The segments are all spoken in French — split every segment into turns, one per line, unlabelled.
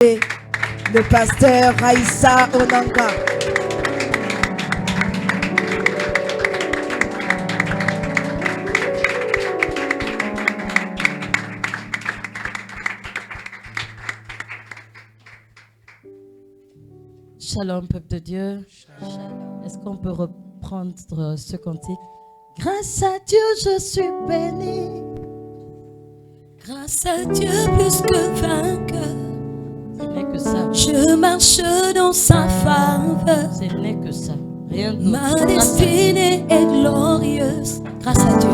le pasteur Raïssa Onanga.
Shalom, peuple de Dieu. Est-ce qu'on peut reprendre ce cantique? Grâce à Dieu, je suis béni.
Grâce à Dieu, plus que vainqueur.
Ce n'est que ça.
Je marche dans sa faveur.
Ce n'est que ça. Rien d'autre.
Ma destinée est glorieuse. Grâce à Dieu.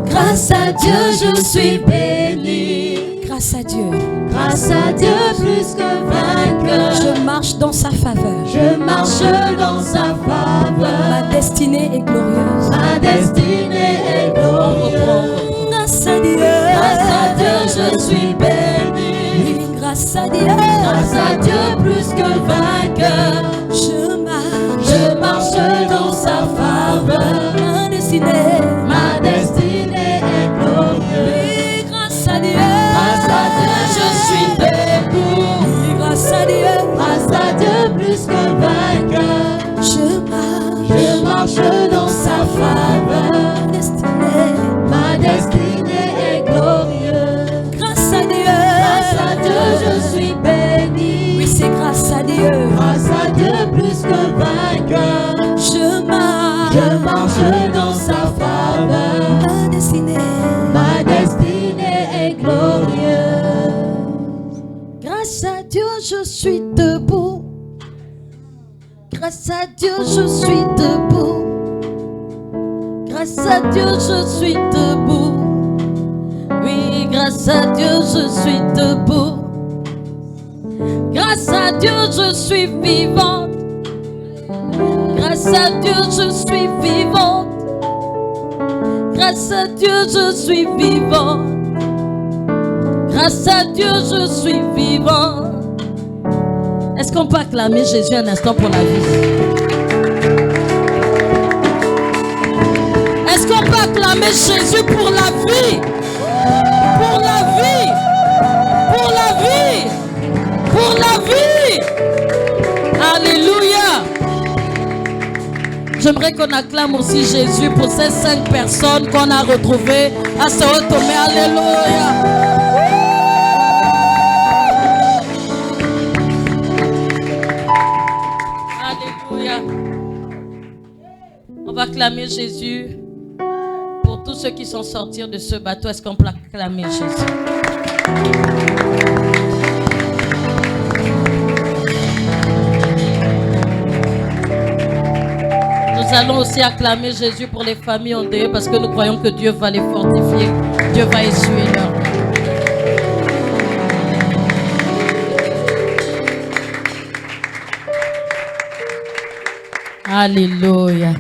Grâce à Dieu, je suis béni. Grâce à Dieu. Grâce à Dieu, plus que vainqueur. Je marche dans sa faveur. Je marche dans sa faveur. Ma destinée est glorieuse. Ma destinée est glorieuse. Grâce à Dieu. Grâce à Dieu, je suis béni. Oui, grâce à Dieu. Grâce à Dieu, plus que vainqueur. Je marche dans sa faveur. Ma destinée est glorieuse. Oui, grâce à Dieu. Grâce à Dieu, je suis béni. Oui, grâce à Dieu, plus que vainqueur. Je marche dans sa faveur. Ma destinée est glorieuse. Grâce à Dieu, je suis béni. Oui, c'est grâce à Dieu. Grâce à Dieu, plus que vainqueur. Je marche dans sa faveur. Ma destinée est glorieuse.
Grâce à Dieu, je suis debout. Grâce à Dieu, je suis debout. Grâce à Dieu, je suis debout. Oui, grâce à Dieu, je suis debout. Grâce à Dieu, je suis vivante. Grâce à Dieu, je suis vivante. Grâce à Dieu, je suis vivante. Grâce à Dieu, je suis vivant. Est-ce qu'on peut acclamer Jésus un instant pour la vie? Est-ce qu'on peut acclamer Jésus pour la vie? Pour la vie! Pour la vie! Pour la vie! Alléluia! J'aimerais qu'on acclame aussi Jésus pour ces 5 personnes qu'on a retrouvées à Sao Tomé. Alléluia! On va acclamer Jésus pour tous ceux qui sont sortis de ce bateau. Est-ce qu'on peut acclamer Jésus? Nous allons aussi acclamer Jésus pour les familles endeuillées parce que nous croyons que Dieu va les fortifier. Dieu va essuyer leurs mains. Alléluia.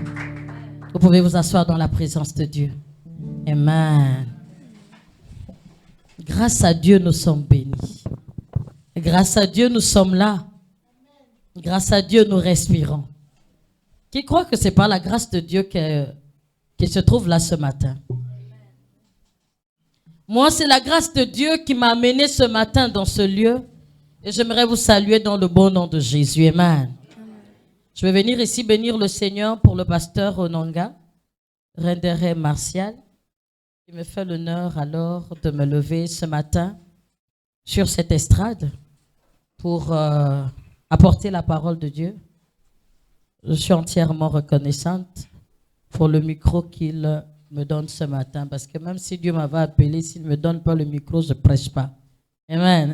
Vous pouvez vous asseoir dans la présence de Dieu. Amen. Grâce à Dieu, nous sommes bénis. Grâce à Dieu, nous sommes là. Grâce à Dieu, nous respirons. Qui croit que c'est par la grâce de Dieu qui se trouve là ce matin? Moi, c'est la grâce de Dieu qui m'a amené ce matin dans ce lieu. Et j'aimerais vous saluer dans le bon nom de Jésus. Amen. Je vais venir ici bénir le Seigneur pour le pasteur Onanga, Rendere Martial, qui me fait l'honneur alors de me lever ce matin sur cette estrade pour apporter la parole de Dieu. Je suis entièrement reconnaissante pour le micro qu'il me donne ce matin, parce que même si Dieu m'avait appelé, s'il ne me donne pas le micro, je ne prêche pas. Amen.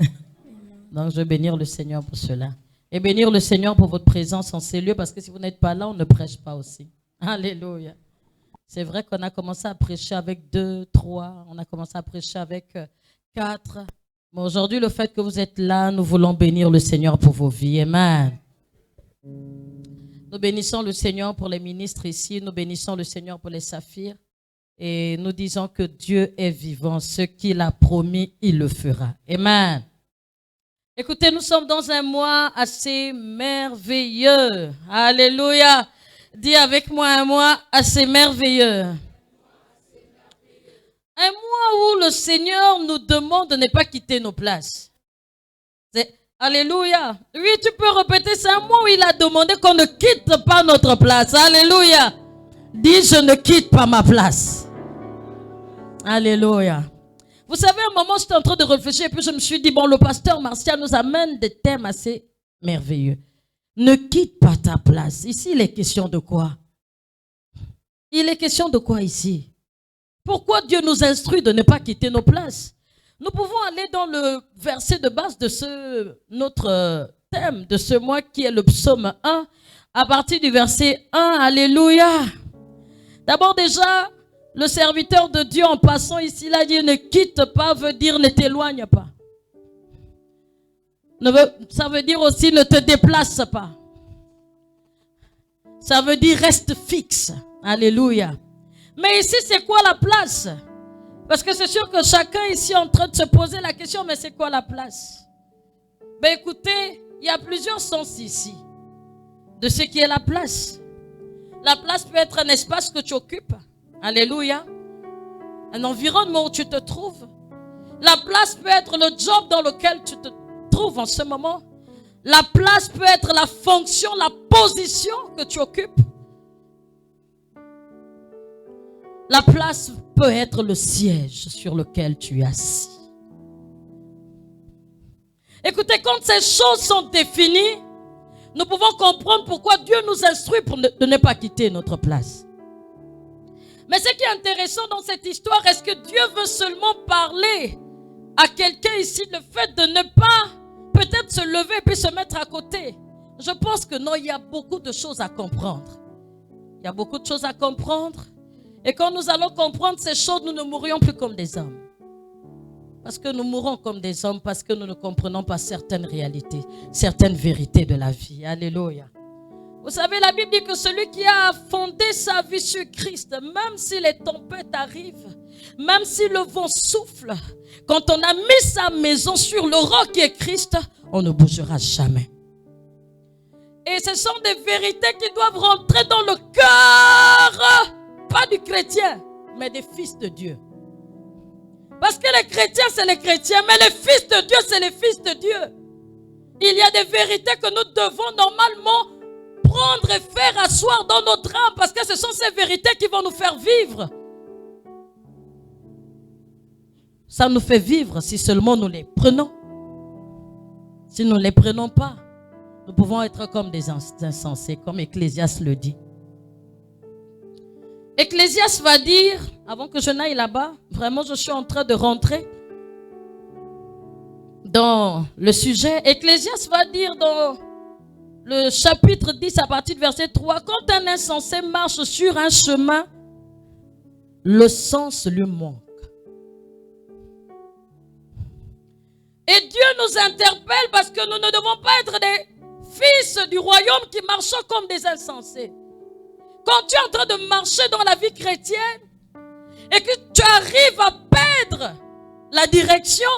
Donc je vais bénir le Seigneur pour cela. Et bénir le Seigneur pour votre présence en ces lieux, parce que si vous n'êtes pas là, on ne prêche pas aussi. Alléluia. C'est vrai qu'on a commencé à prêcher avec 2, 3, on a commencé à prêcher avec 4. Mais aujourd'hui, le fait que vous êtes là, nous voulons bénir le Seigneur pour vos vies. Amen. Nous bénissons le Seigneur pour les ministres ici, nous bénissons le Seigneur pour les saphirs. Et nous disons que Dieu est vivant, ce qu'il a promis, il le fera. Amen. Écoutez, nous sommes dans un mois assez merveilleux. Alléluia. Dis avec moi un mois assez merveilleux. Un mois où le Seigneur nous demande de ne pas quitter nos places. Alléluia. Oui, tu peux répéter, c'est un mot où il a demandé qu'on ne quitte pas notre place. Alléluia. Dis, je ne quitte pas ma place. Alléluia. Vous savez, à un moment, j'étais en train de réfléchir et puis je me suis dit, bon, le pasteur Martial nous amène des thèmes assez merveilleux. Ne quitte pas ta place. Ici, il est question de quoi? Il est question de quoi ici? Pourquoi Dieu nous instruit de ne pas quitter nos places? Nous pouvons aller dans le verset de base de notre thème de ce mois qui est le psaume 1, à partir du verset 1. Alléluia. D'abord déjà, le serviteur de Dieu en passant ici, il a dit ne quitte pas, veut dire ne t'éloigne pas. Ça veut dire aussi ne te déplace pas. Ça veut dire reste fixe. Alléluia. Mais ici, c'est quoi la place? Parce que c'est sûr que chacun ici est en train de se poser la question, mais c'est quoi la place? Ben écoutez, il y a plusieurs sens ici de ce qui est la place. La place peut être un espace que tu occupes. Alléluia. Un environnement où tu te trouves. La place peut être le job dans lequel tu te trouves en ce moment. La place peut être la fonction, la position que tu occupes. La place peut être le siège sur lequel tu es assis. Écoutez, quand ces choses sont définies, nous pouvons comprendre pourquoi Dieu nous instruit de ne pas quitter notre place. Mais ce qui est intéressant dans cette histoire, est-ce que Dieu veut seulement parler à quelqu'un ici le fait de ne pas peut-être se lever et puis se mettre à côté? Je pense que non, il y a beaucoup de choses à comprendre. Il y a beaucoup de choses à comprendre. Et quand nous allons comprendre ces choses, nous ne mourrions plus comme des hommes. Parce que nous mourons comme des hommes, parce que nous ne comprenons pas certaines réalités, certaines vérités de la vie. Alléluia. Vous savez, la Bible dit que celui qui a fondé sa vie sur Christ, même si les tempêtes arrivent, même si le vent souffle, quand on a mis sa maison sur le roc qui est Christ, on ne bougera jamais. Et ce sont des vérités qui doivent rentrer dans le cœur, pas du chrétien, mais des fils de Dieu. Parce que les chrétiens, c'est les chrétiens, mais les fils de Dieu, c'est les fils de Dieu. Il y a des vérités que nous devons normalement prendre et faire asseoir dans notre âme, parce que ce sont ces vérités qui vont nous faire vivre. Ça nous fait vivre si seulement nous les prenons. Si nous ne les prenons pas, nous pouvons être comme des insensés, comme Ecclésiaste le dit. Ecclésiaste va dire, avant que je n'aille là-bas, vraiment je suis en train de rentrer dans le sujet. Ecclésiaste va dire dans le chapitre 10 à partir du verset 3, quand un insensé marche sur un chemin, le sens lui manque. Et Dieu nous interpelle parce que nous ne devons pas être des fils du royaume qui marchent comme des insensés. Quand tu es en train de marcher dans la vie chrétienne et que tu arrives à perdre la direction,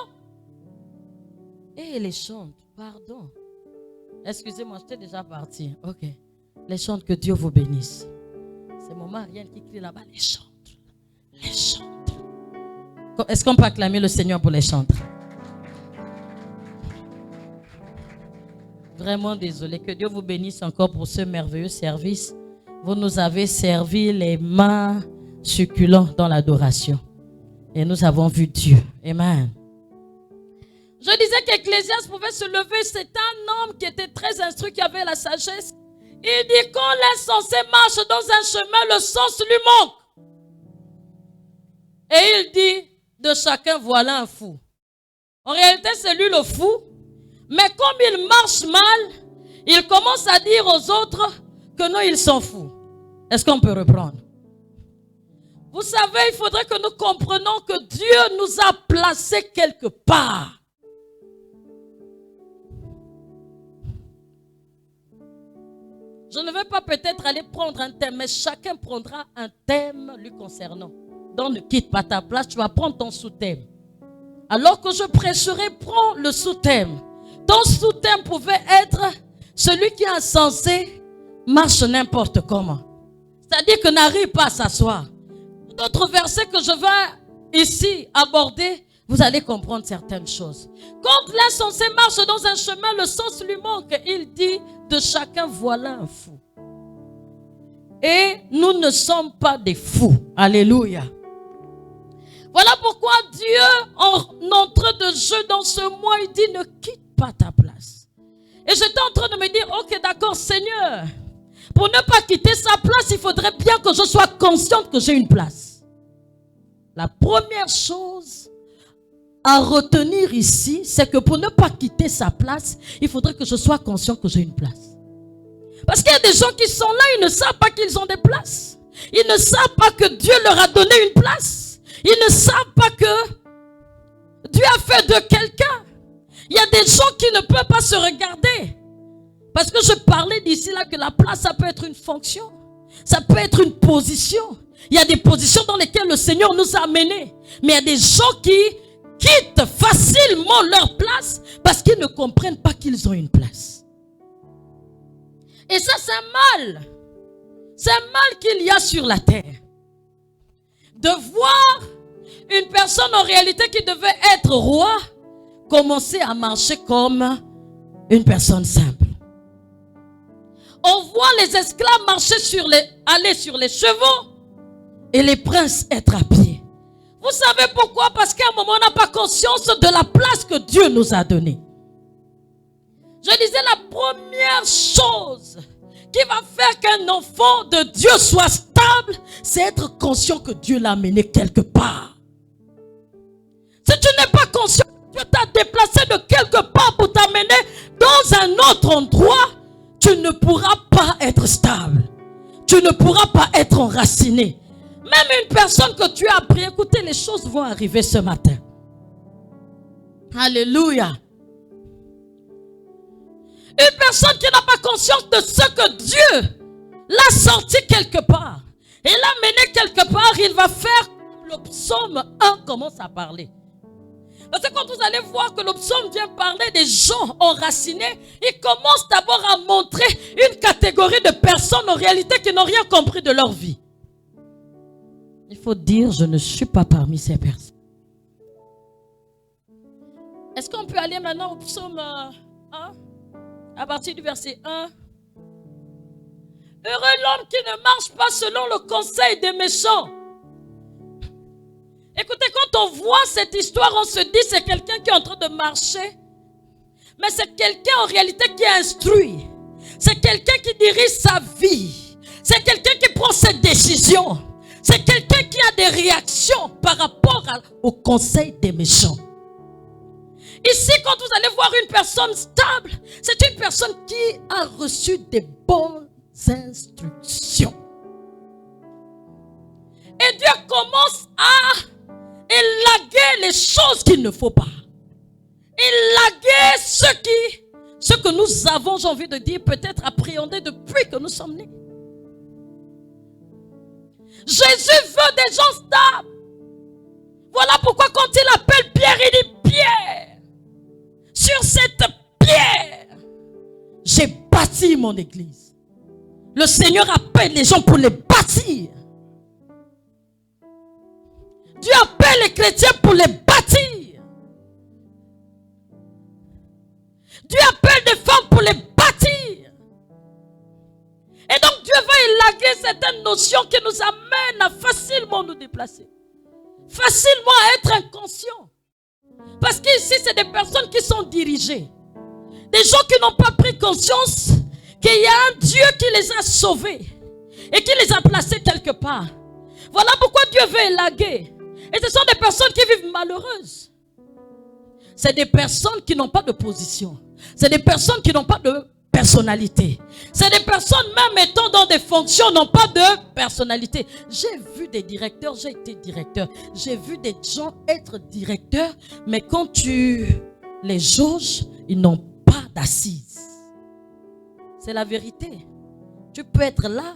et les chantes, pardon. Excusez-moi, j'étais déjà parti. Ok. Les chantes, que Dieu vous bénisse. C'est mon Marianne qui crie là-bas. Les chantes. Les chantes. Est-ce qu'on peut acclamer le Seigneur pour les chantes? Vraiment désolé. Que Dieu vous bénisse encore pour ce merveilleux service. Vous nous avez servi les mains succulentes dans l'adoration. Et nous avons vu Dieu. Amen. Je disais qu'Ecclésiaste pouvait se lever. C'est un homme qui était très instruit, qui avait la sagesse. Il dit, quand l'insensé marche dans un chemin, le sens lui manque. Et il dit, de chacun, voilà un fou. En réalité, c'est lui le fou. Mais comme il marche mal, il commence à dire aux autres que non, ils sont fous. Est-ce qu'on peut reprendre? Vous savez, il faudrait que nous comprenions que Dieu nous a placés quelque part. Je ne vais pas peut-être aller prendre un thème, mais chacun prendra un thème lui concernant. Donc ne quitte pas ta place, tu vas prendre ton sous-thème. Alors que je prêcherai, prends le sous-thème. Ton sous-thème pouvait être celui qui est insensé, marche n'importe comment. C'est-à-dire que n'arrive pas à s'asseauir. D'autres versets que je vais ici aborder vous allez comprendre certaines choses. Quand l'insensé marche dans un chemin, le sens lui manque. Il dit de chacun, voilà un fou. Et nous ne sommes pas des fous. Alléluia. Voilà pourquoi Dieu, en entrée de jeu dans ce mois, il dit, ne quitte pas ta place. Et j'étais en train de me dire, ok, d'accord, Seigneur, pour ne pas quitter sa place, il faudrait bien que je sois consciente que j'ai une place. La première chose à retenir ici, c'est que pour ne pas quitter sa place, il faudrait que je sois conscient que j'ai une place. Parce qu'il y a des gens qui sont là, ils ne savent pas qu'ils ont des places. Ils ne savent pas que Dieu leur a donné une place. Ils ne savent pas que Dieu a fait de quelqu'un. Il y a des gens qui ne peuvent pas se regarder. Parce que je parlais d'ici là que la place, ça peut être une fonction. Ça peut être une position. Il y a des positions dans lesquelles le Seigneur nous a amenés. Mais il y a des gens qui quittent facilement leur place parce qu'ils ne comprennent pas qu'ils ont une place. Et ça, c'est un mal. C'est un mal qu'il y a sur la terre. De voir une personne en réalité qui devait être roi commencer à marcher comme une personne simple. On voit les esclaves marcher aller sur les chevaux et les princes être à pied. Vous savez pourquoi? Parce qu'à un moment, on n'a pas conscience de la place que Dieu nous a donnée. Je disais, la première chose qui va faire qu'un enfant de Dieu soit stable, c'est être conscient que Dieu l'a amené quelque part. Si tu n'es pas conscient que Dieu t'a déplacé de quelque part pour t'amener dans un autre endroit, tu ne pourras pas être stable. Tu ne pourras pas être enraciné. Même une personne que tu as appris, écoutez, les choses vont arriver ce matin. Alléluia. Une personne qui n'a pas conscience de ce que Dieu l'a sorti quelque part et l'a mené quelque part, il va faire le psaume 1 commence à parler. Parce que quand vous allez voir que le psaume vient parler des gens enracinés, il commence d'abord à montrer une catégorie de personnes en réalité qui n'ont rien compris de leur vie. Il faut dire, je ne suis pas parmi ces personnes. Est-ce qu'on peut aller maintenant au psaume 1 à partir du verset 1? Heureux l'homme qui ne marche pas selon le conseil des méchants. Écoutez, quand on voit cette histoire, on se dit c'est quelqu'un qui est en train de marcher. Mais c'est quelqu'un en réalité qui est instruit. C'est quelqu'un qui dirige sa vie. C'est quelqu'un qui prend ses décisions. C'est quelqu'un qui a des réactions par rapport au conseil des méchants. Ici, quand vous allez voir une personne stable, c'est une personne qui a reçu des bonnes instructions. Et Dieu commence à élaguer les choses qu'il ne faut pas. Élaguer ce que nous avons, j'ai envie de dire, peut-être appréhendé depuis que nous sommes nés. Jésus veut des gens stables. Voilà pourquoi quand il appelle Pierre, il dit Pierre, sur cette pierre, j'ai bâti mon église. Le Seigneur appelle les gens pour les bâtir. Dieu appelle les chrétiens pour les bâtir. Dieu appelle des femmes pour les bâtir. Et donc Dieu va élaguer certaines notions qui nous amènent à facilement nous déplacer. Facilement à être inconscients. Parce qu'ici, c'est des personnes qui sont dirigées. Des gens qui n'ont pas pris conscience qu'il y a un Dieu qui les a sauvés et qui les a placés quelque part. Voilà pourquoi Dieu veut élaguer. Et ce sont des personnes qui vivent malheureuses. C'est des personnes qui n'ont pas de position. C'est des personnes qui n'ont pas de personnalité. C'est des personnes même étant dans des fonctions n'ont pas de personnalité. J'ai vu des directeurs, j'ai été directeur. J'ai vu des gens être directeurs, mais quand tu les jauges, ils n'ont pas d'assises. C'est la vérité. Tu peux être là,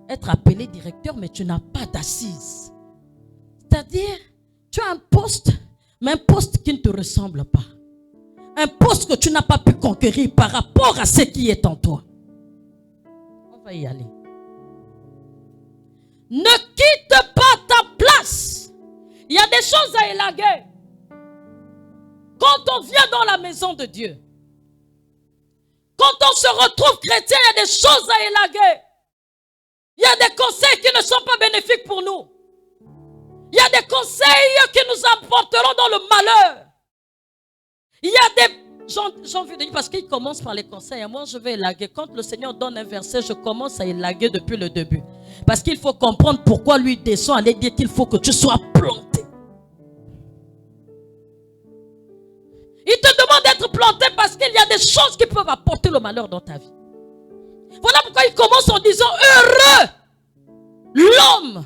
être appelé directeur, mais tu n'as pas d'assises. C'est-à-dire, tu as un poste, mais un poste qui ne te ressemble pas. Un poste que tu n'as pas pu conquérir par rapport à ce qui est en toi. On va y aller. Ne quitte pas ta place. Il y a des choses à élaguer. Quand on vient dans la maison de Dieu, quand on se retrouve chrétien, il y a des choses à élaguer. Il y a des conseils qui ne sont pas bénéfiques pour nous. Il y a des conseils qui nous emporteront dans le malheur. Il y a des... J'ai envie de dire, parce qu'il commence par les conseils. Et moi, je vais élaguer. Quand le Seigneur donne un verset, je commence à élaguer depuis le début. Parce qu'il faut comprendre pourquoi lui descend. Aller dire qu'il faut que tu sois planté. Il te demande d'être planté parce qu'il y a des choses qui peuvent apporter le malheur dans ta vie. Voilà pourquoi il commence en disant heureux l'homme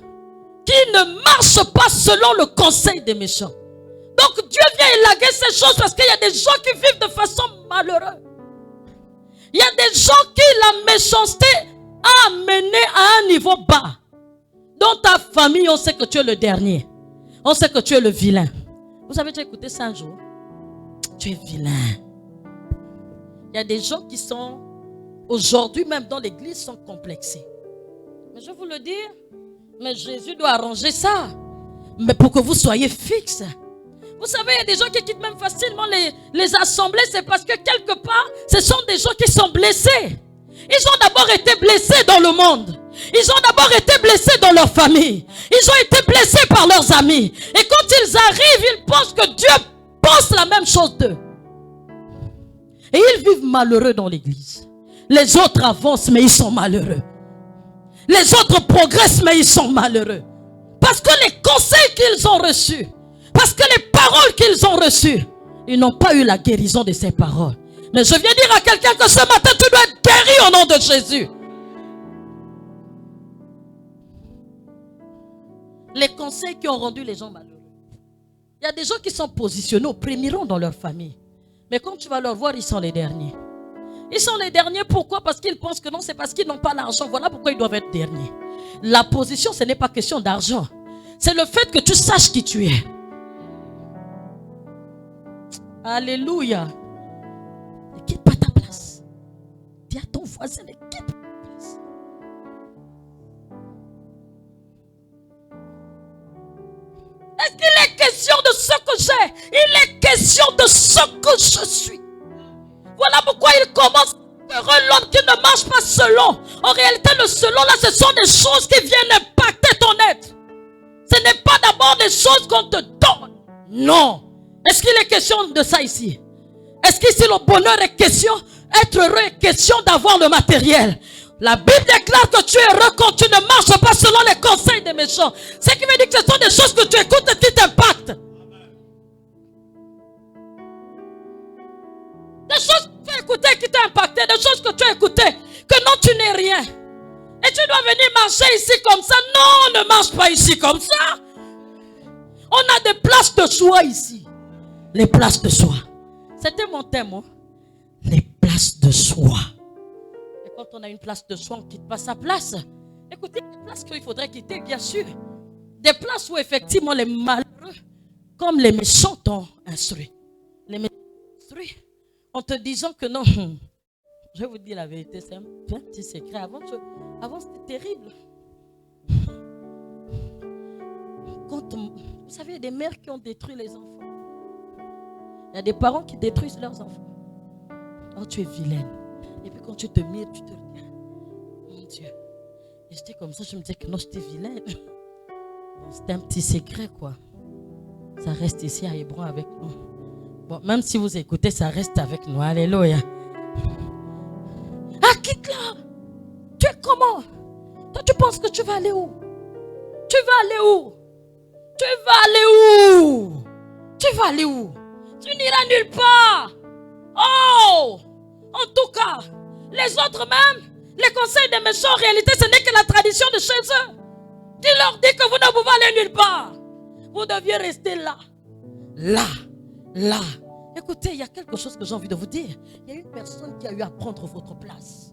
qui ne marche pas selon le conseil des méchants. Donc Dieu vient élaguer ces choses parce qu'il y a des gens qui vivent de façon malheureuse. Il y a des gens qui la méchanceté a amené à un niveau bas. Dans ta famille, on sait que tu es le dernier. On sait que tu es le vilain. Vous avez déjà écouté ça un jour? Tu es vilain. Il y a des gens qui sont aujourd'hui même dans l'église sont complexés. Mais je vais vous le dire, mais Jésus doit arranger ça. Mais pour que vous soyez fixe. Vous savez, il y a des gens qui quittent même facilement les assemblées. C'est parce que quelque part, ce sont des gens qui sont blessés. Ils ont d'abord été blessés dans le monde. Ils ont d'abord été blessés dans leur famille. Ils ont été blessés par leurs amis. Et quand ils arrivent, ils pensent que Dieu pense la même chose d'eux. Et ils vivent malheureux dans l'église. Les autres avancent, mais ils sont malheureux. Les autres progressent, mais ils sont malheureux. Parce que les conseils qu'ils ont reçus, parce que les paroles qu'ils ont reçues, ils n'ont pas eu la guérison de ces paroles. Mais je viens dire à quelqu'un que ce matin, tu dois être guéri au nom de Jésus. Les conseils qui ont rendu les gens malheureux. Il y a des gens qui sont positionnés au premier rang dans leur famille. Mais quand tu vas leur voir, ils sont les derniers. Ils sont les derniers, pourquoi? Parce qu'ils pensent que non, c'est parce qu'ils n'ont pas l'argent. Voilà pourquoi ils doivent être derniers. La position, ce n'est pas question d'argent. C'est le fait que tu saches qui tu es. Alléluia. Ne quitte pas ta place. Dis à ton voisin, ne quitte pas ta place. Est-ce qu'il est question de ce que j'ai? Il est question de ce que je suis. Voilà pourquoi il commence heureux l'homme qui ne marche pas selon. En réalité, le selon là, ce sont des choses qui viennent impacter ton être. Ce n'est pas d'abord des choses qu'on te donne. Non. Est-ce qu'il est question de ça ici? Est-ce qu'ici le bonheur est question? Être heureux est question d'avoir le matériel. La Bible déclare que tu es heureux quand tu ne marches pas selon les conseils des méchants. Ce qui veut dire que ce sont des choses que tu écoutes et qui t'impactent. Des choses que tu as écoutées qui t'ont impacté. Des choses que tu as écoutées que non, tu n'es rien. Et tu dois venir marcher ici comme ça. Non, ne marche pas ici comme ça. On a des places de choix ici. Les places de choix. C'était mon thème. Hein? Les places de choix. Et quand on a une place de choix, on ne quitte pas sa place. Écoutez, des places qu'il faudrait quitter, bien sûr. Des places où effectivement les malheureux, comme les méchants t'ont instruit. Les méchants t'ont instruit. En te disant que non, je vais vous dire la vérité, c'est un petit secret. Avant c'était terrible. Vous savez, il y a des mères qui ont détruit les enfants. Il y a des parents qui détruisent leurs enfants. Oh, tu es vilaine. Et puis quand tu te mires, tu te regardes. Mon Dieu. Et j'étais comme ça, je me disais que non, j'étais vilaine. Bon, c'était un petit secret, quoi. Ça reste ici à Hébron avec nous. Bon, même si vous écoutez, ça reste avec nous. Alléluia. Ah, quitte-la. Tu es comment? Toi, tu penses que tu vas aller où? Tu vas aller où? Tu vas aller où? Tu vas aller où? Tu n'iras nulle part. Oh! En tout cas, les autres même, les conseils des méchants, en réalité, ce n'est que la tradition de chez eux. Tu leur dis que vous ne pouvez aller nulle part. Vous deviez rester là. Là. Écoutez, il y a quelque chose que j'ai envie de vous dire. Il y a une personne qui a eu à prendre votre place.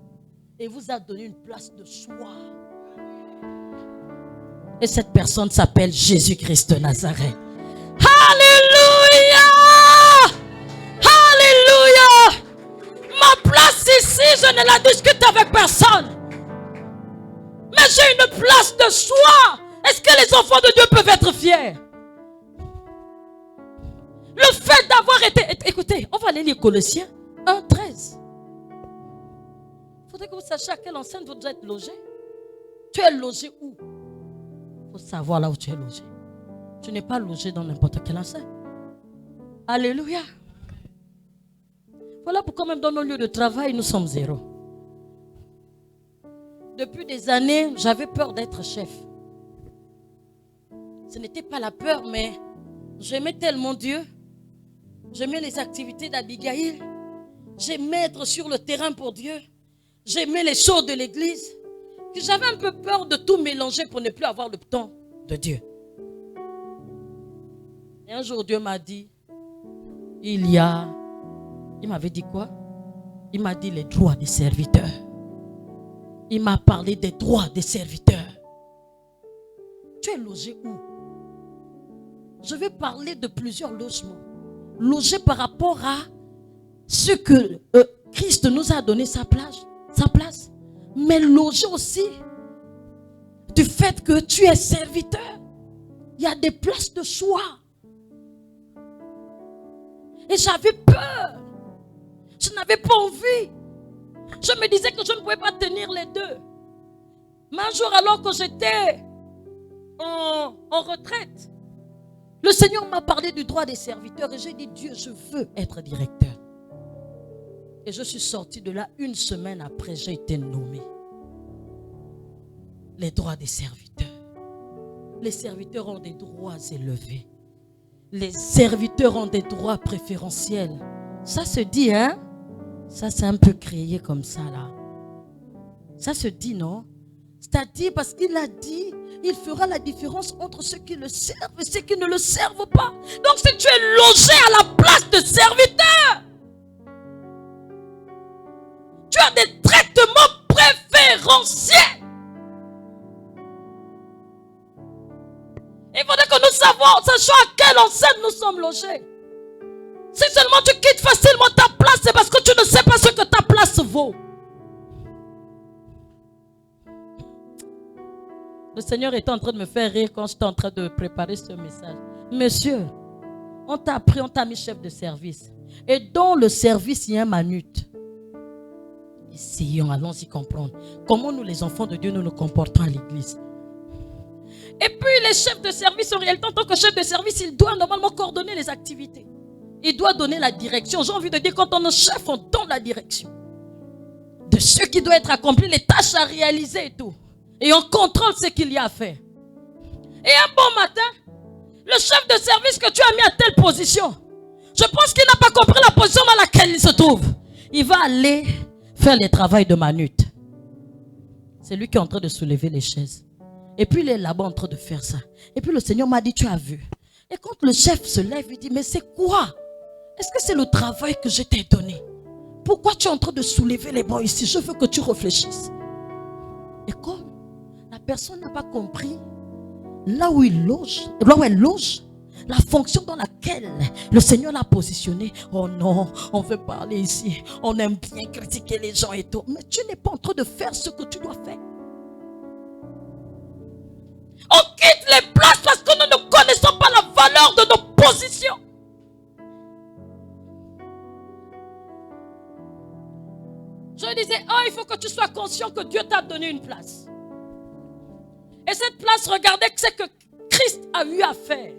Et vous a donné une place de choix. Et cette personne s'appelle Jésus-Christ de Nazareth. Alléluia! Alléluia! Ma place ici, je ne la discute avec personne. Mais j'ai une place de choix. Est-ce que les enfants de Dieu peuvent être fiers? Le fait fait d'avoir été... Écoutez, on va aller lire Colossiens 1:13. Il faudrait que vous sachiez à quelle enceinte vous devez être logé. Tu es logé où? Il faut savoir là où tu es logé. Tu n'es pas logé dans n'importe quelle enceinte. Alléluia. Voilà pourquoi même dans nos lieux de travail, nous sommes zéro. Depuis des années, j'avais peur d'être chef. Ce n'était pas la peur, mais j'aimais tellement Dieu. J'aimais les activités d'Abigail. J'aimais être sur le terrain pour Dieu. J'aimais les choses de l'église. Que j'avais un peu peur de tout mélanger pour ne plus avoir le temps de Dieu. Et un jour, Dieu m'a dit, il m'avait dit quoi? Il m'a dit les droits des serviteurs. Il m'a parlé des droits des serviteurs. Tu es logé où? Je vais parler de plusieurs logements. Logé par rapport à ce que Christ nous a donné sa place. Mais logé aussi du fait que tu es serviteur. Il y a des places de choix. Et j'avais peur. Je n'avais pas envie. Je me disais que je ne pouvais pas tenir les deux. Mais un jour, alors que j'étais en retraite, le Seigneur m'a parlé du droit des serviteurs et j'ai dit, Dieu, je veux être directeur. Et je suis sorti de là 1 semaine après, j'ai été nommé. Les droits des serviteurs. Les serviteurs ont des droits élevés. Les serviteurs ont des droits préférentiels. Ça se dit, hein? Ça, c'est un peu créé comme ça, là. Ça se dit, non? C'est-à-dire parce qu'il a dit, il fera la différence entre ceux qui le servent et ceux qui ne le servent pas. Donc, si tu es logé à la place de serviteur, tu as des traitements préférentiels. Il faudrait que nous sachions à quelle enceinte nous sommes logés. Si seulement tu quittes facilement ta place, c'est parce que tu ne sais pas ce que ta place vaut. Le Seigneur était en train de me faire rire quand j'étais en train de préparer ce message. Monsieur, on t'a appris, on t'a mis chef de service. Et dans le service, il y a un manute. Essayons, allons-y comprendre. Comment nous, les enfants de Dieu, nous nous comportons à l'église. Et puis les chefs de service, en réalité, en tant que chef de service, il doit normalement coordonner les activités. Il doit donner la direction. J'ai envie de dire, quand on est chef, on donne la direction de ce qui doit être accompli, les tâches à réaliser et tout. Et on contrôle ce qu'il y a à faire. Et un bon matin, le chef de service que tu as mis à telle position, je pense qu'il n'a pas compris la position dans laquelle il se trouve. Il va aller faire le travail de manute. C'est lui qui est en train de soulever les chaises. Et puis il est là-bas en train de faire ça. Et puis le Seigneur m'a dit, tu as vu. Et quand le chef se lève, il dit, mais c'est quoi? Est-ce que c'est le travail que je t'ai donné? Pourquoi tu es en train de soulever les bancs ici? Je veux que tu réfléchisses. Et comme la personne n'a pas compris là où il loge, là où elle loge, la fonction dans laquelle le Seigneur l'a positionné. Oh non, on veut parler ici. On aime bien critiquer les gens et tout. Mais tu n'es pas en train de faire ce que tu dois faire. On quitte les places parce que nous ne connaissons pas la valeur de nos positions. Je disais, oh, il faut que tu sois conscient que Dieu t'a donné une place. Et cette place, regardez ce que Christ a eu à faire.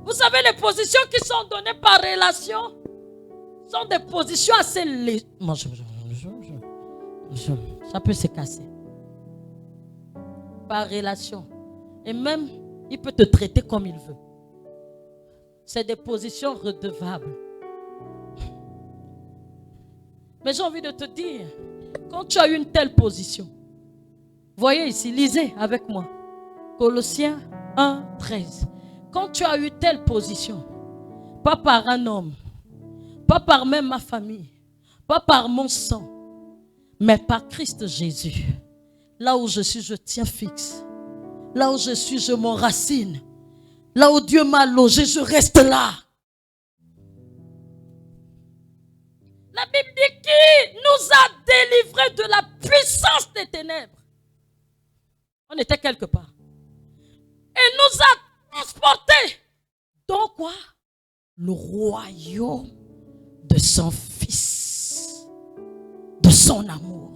Vous savez, les positions qui sont données par relation sont des positions assez légères. Ça peut se casser. Par relation. Et même, il peut te traiter comme il veut. C'est des positions redevables. Mais j'ai envie de te dire, quand tu as une telle position, voyez ici, lisez avec moi. Colossiens 1:13. Quand tu as eu telle position, pas par un homme, pas par même ma famille, pas par mon sang, mais par Christ Jésus. Là où je suis, je tiens fixe. Là où je suis, je m'enracine. Là où Dieu m'a logé, je reste là. La Bible dit qui nous a délivrés de la puissance des ténèbres. On était quelque part. Et nous a transportés. Dans quoi? le royaume de son Fils, de son amour.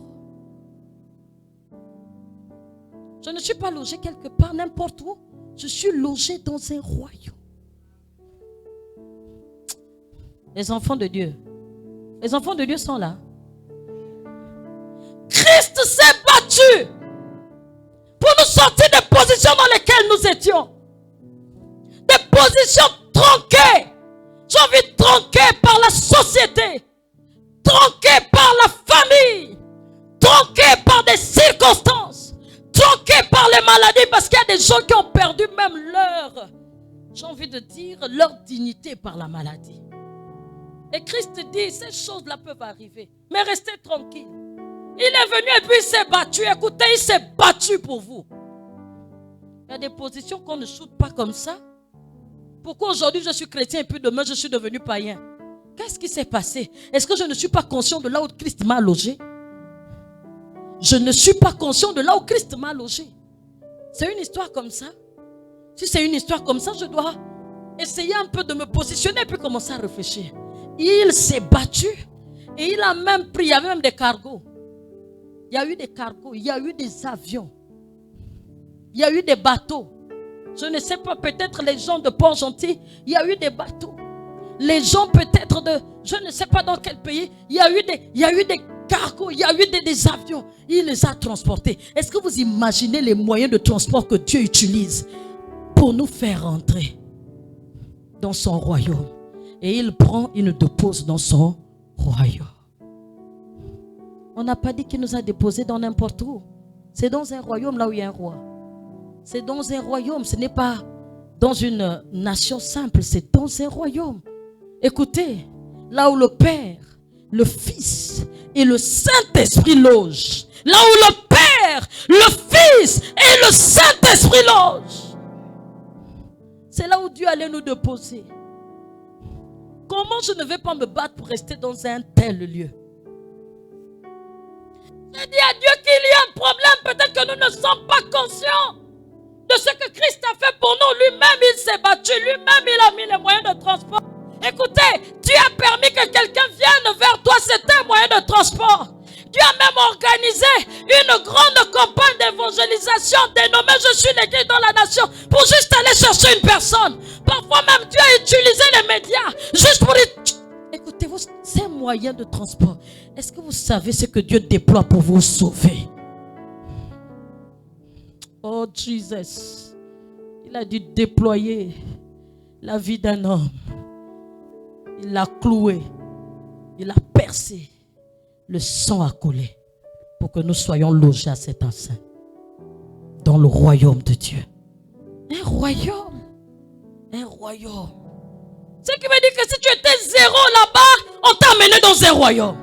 Je ne suis pas logé quelque part, n'importe où. Je suis logé dans un royaume. Les enfants de Dieu. Les enfants de Dieu sont là. Christ s'est battu pour nous sortir des positions dans lesquelles nous étions. Des positions tronquées. J'ai envie de tronquer par la société. Tronquées par la famille. Tronquées par des circonstances. Tronquées par les maladies. Parce qu'il y a des gens qui ont perdu même leur, j'ai envie de dire, leur dignité par la maladie. Et Christ dit, ces choses-là peuvent arriver. Mais restez tranquille. Il est venu et puis il s'est battu. Écoutez, il s'est battu pour vous. Il y a des positions qu'on ne shoot pas comme ça. Pourquoi aujourd'hui je suis chrétien et puis demain je suis devenu païen? Qu'est-ce qui s'est passé? Est-ce que je ne suis pas conscient de là où Christ m'a logé? Je ne suis pas conscient de là où Christ m'a logé. C'est une histoire comme ça. Si c'est une histoire comme ça, je dois essayer un peu de me positionner et puis commencer à réfléchir. Il s'est battu et il a même pris, il y avait même des cargos. Il y a eu des cargos, il y a eu des avions. Il y a eu des bateaux. Je ne sais pas, peut-être les gens de Port-Gentil, il y a eu des bateaux. Les gens peut-être de, je ne sais pas dans quel pays, il y a eu des cargos, il y a eu des avions. Il les a transportés. Est-ce que vous imaginez les moyens de transport que Dieu utilise pour nous faire entrer dans son royaume? Et il prend, il nous dépose dans son royaume. On n'a pas dit qu'il nous a déposés dans n'importe où. C'est dans un royaume là où il y a un roi. C'est dans un royaume, ce n'est pas dans une nation simple, c'est dans un royaume. Écoutez, là où le Père, le Fils et le Saint-Esprit logent. Là où le Père, le Fils et le Saint-Esprit logent. C'est là où Dieu allait nous déposer. Comment je ne vais pas me battre pour rester dans un tel lieu? J'ai dit à Dieu qu'il y a un problème. Peut-être que nous ne sommes pas conscients de ce que Christ a fait pour nous. Lui-même, il s'est battu. Lui-même, il a mis les moyens de transport. Écoutez, Dieu a permis que quelqu'un vienne vers toi. C'était un moyen de transport. Dieu a même organisé une grande campagne d'évangélisation dénommée « Je suis l'église dans la nation » pour juste aller chercher une personne. Parfois même Dieu a utilisé les médias juste pour dire « Écoutez-vous, c'est un moyen de transport. Est-ce que vous savez ce que Dieu déploie pour vous sauver? » Oh Jesus, il a dû déployer la vie d'un homme. Il l'a cloué, il l'a percé. Le sang a coulé pour que nous soyons logés à cette enceinte dans le royaume de Dieu. Un royaume. Un royaume. Ce qui veut dire que si tu étais zéro là-bas, on t'a amené dans un royaume.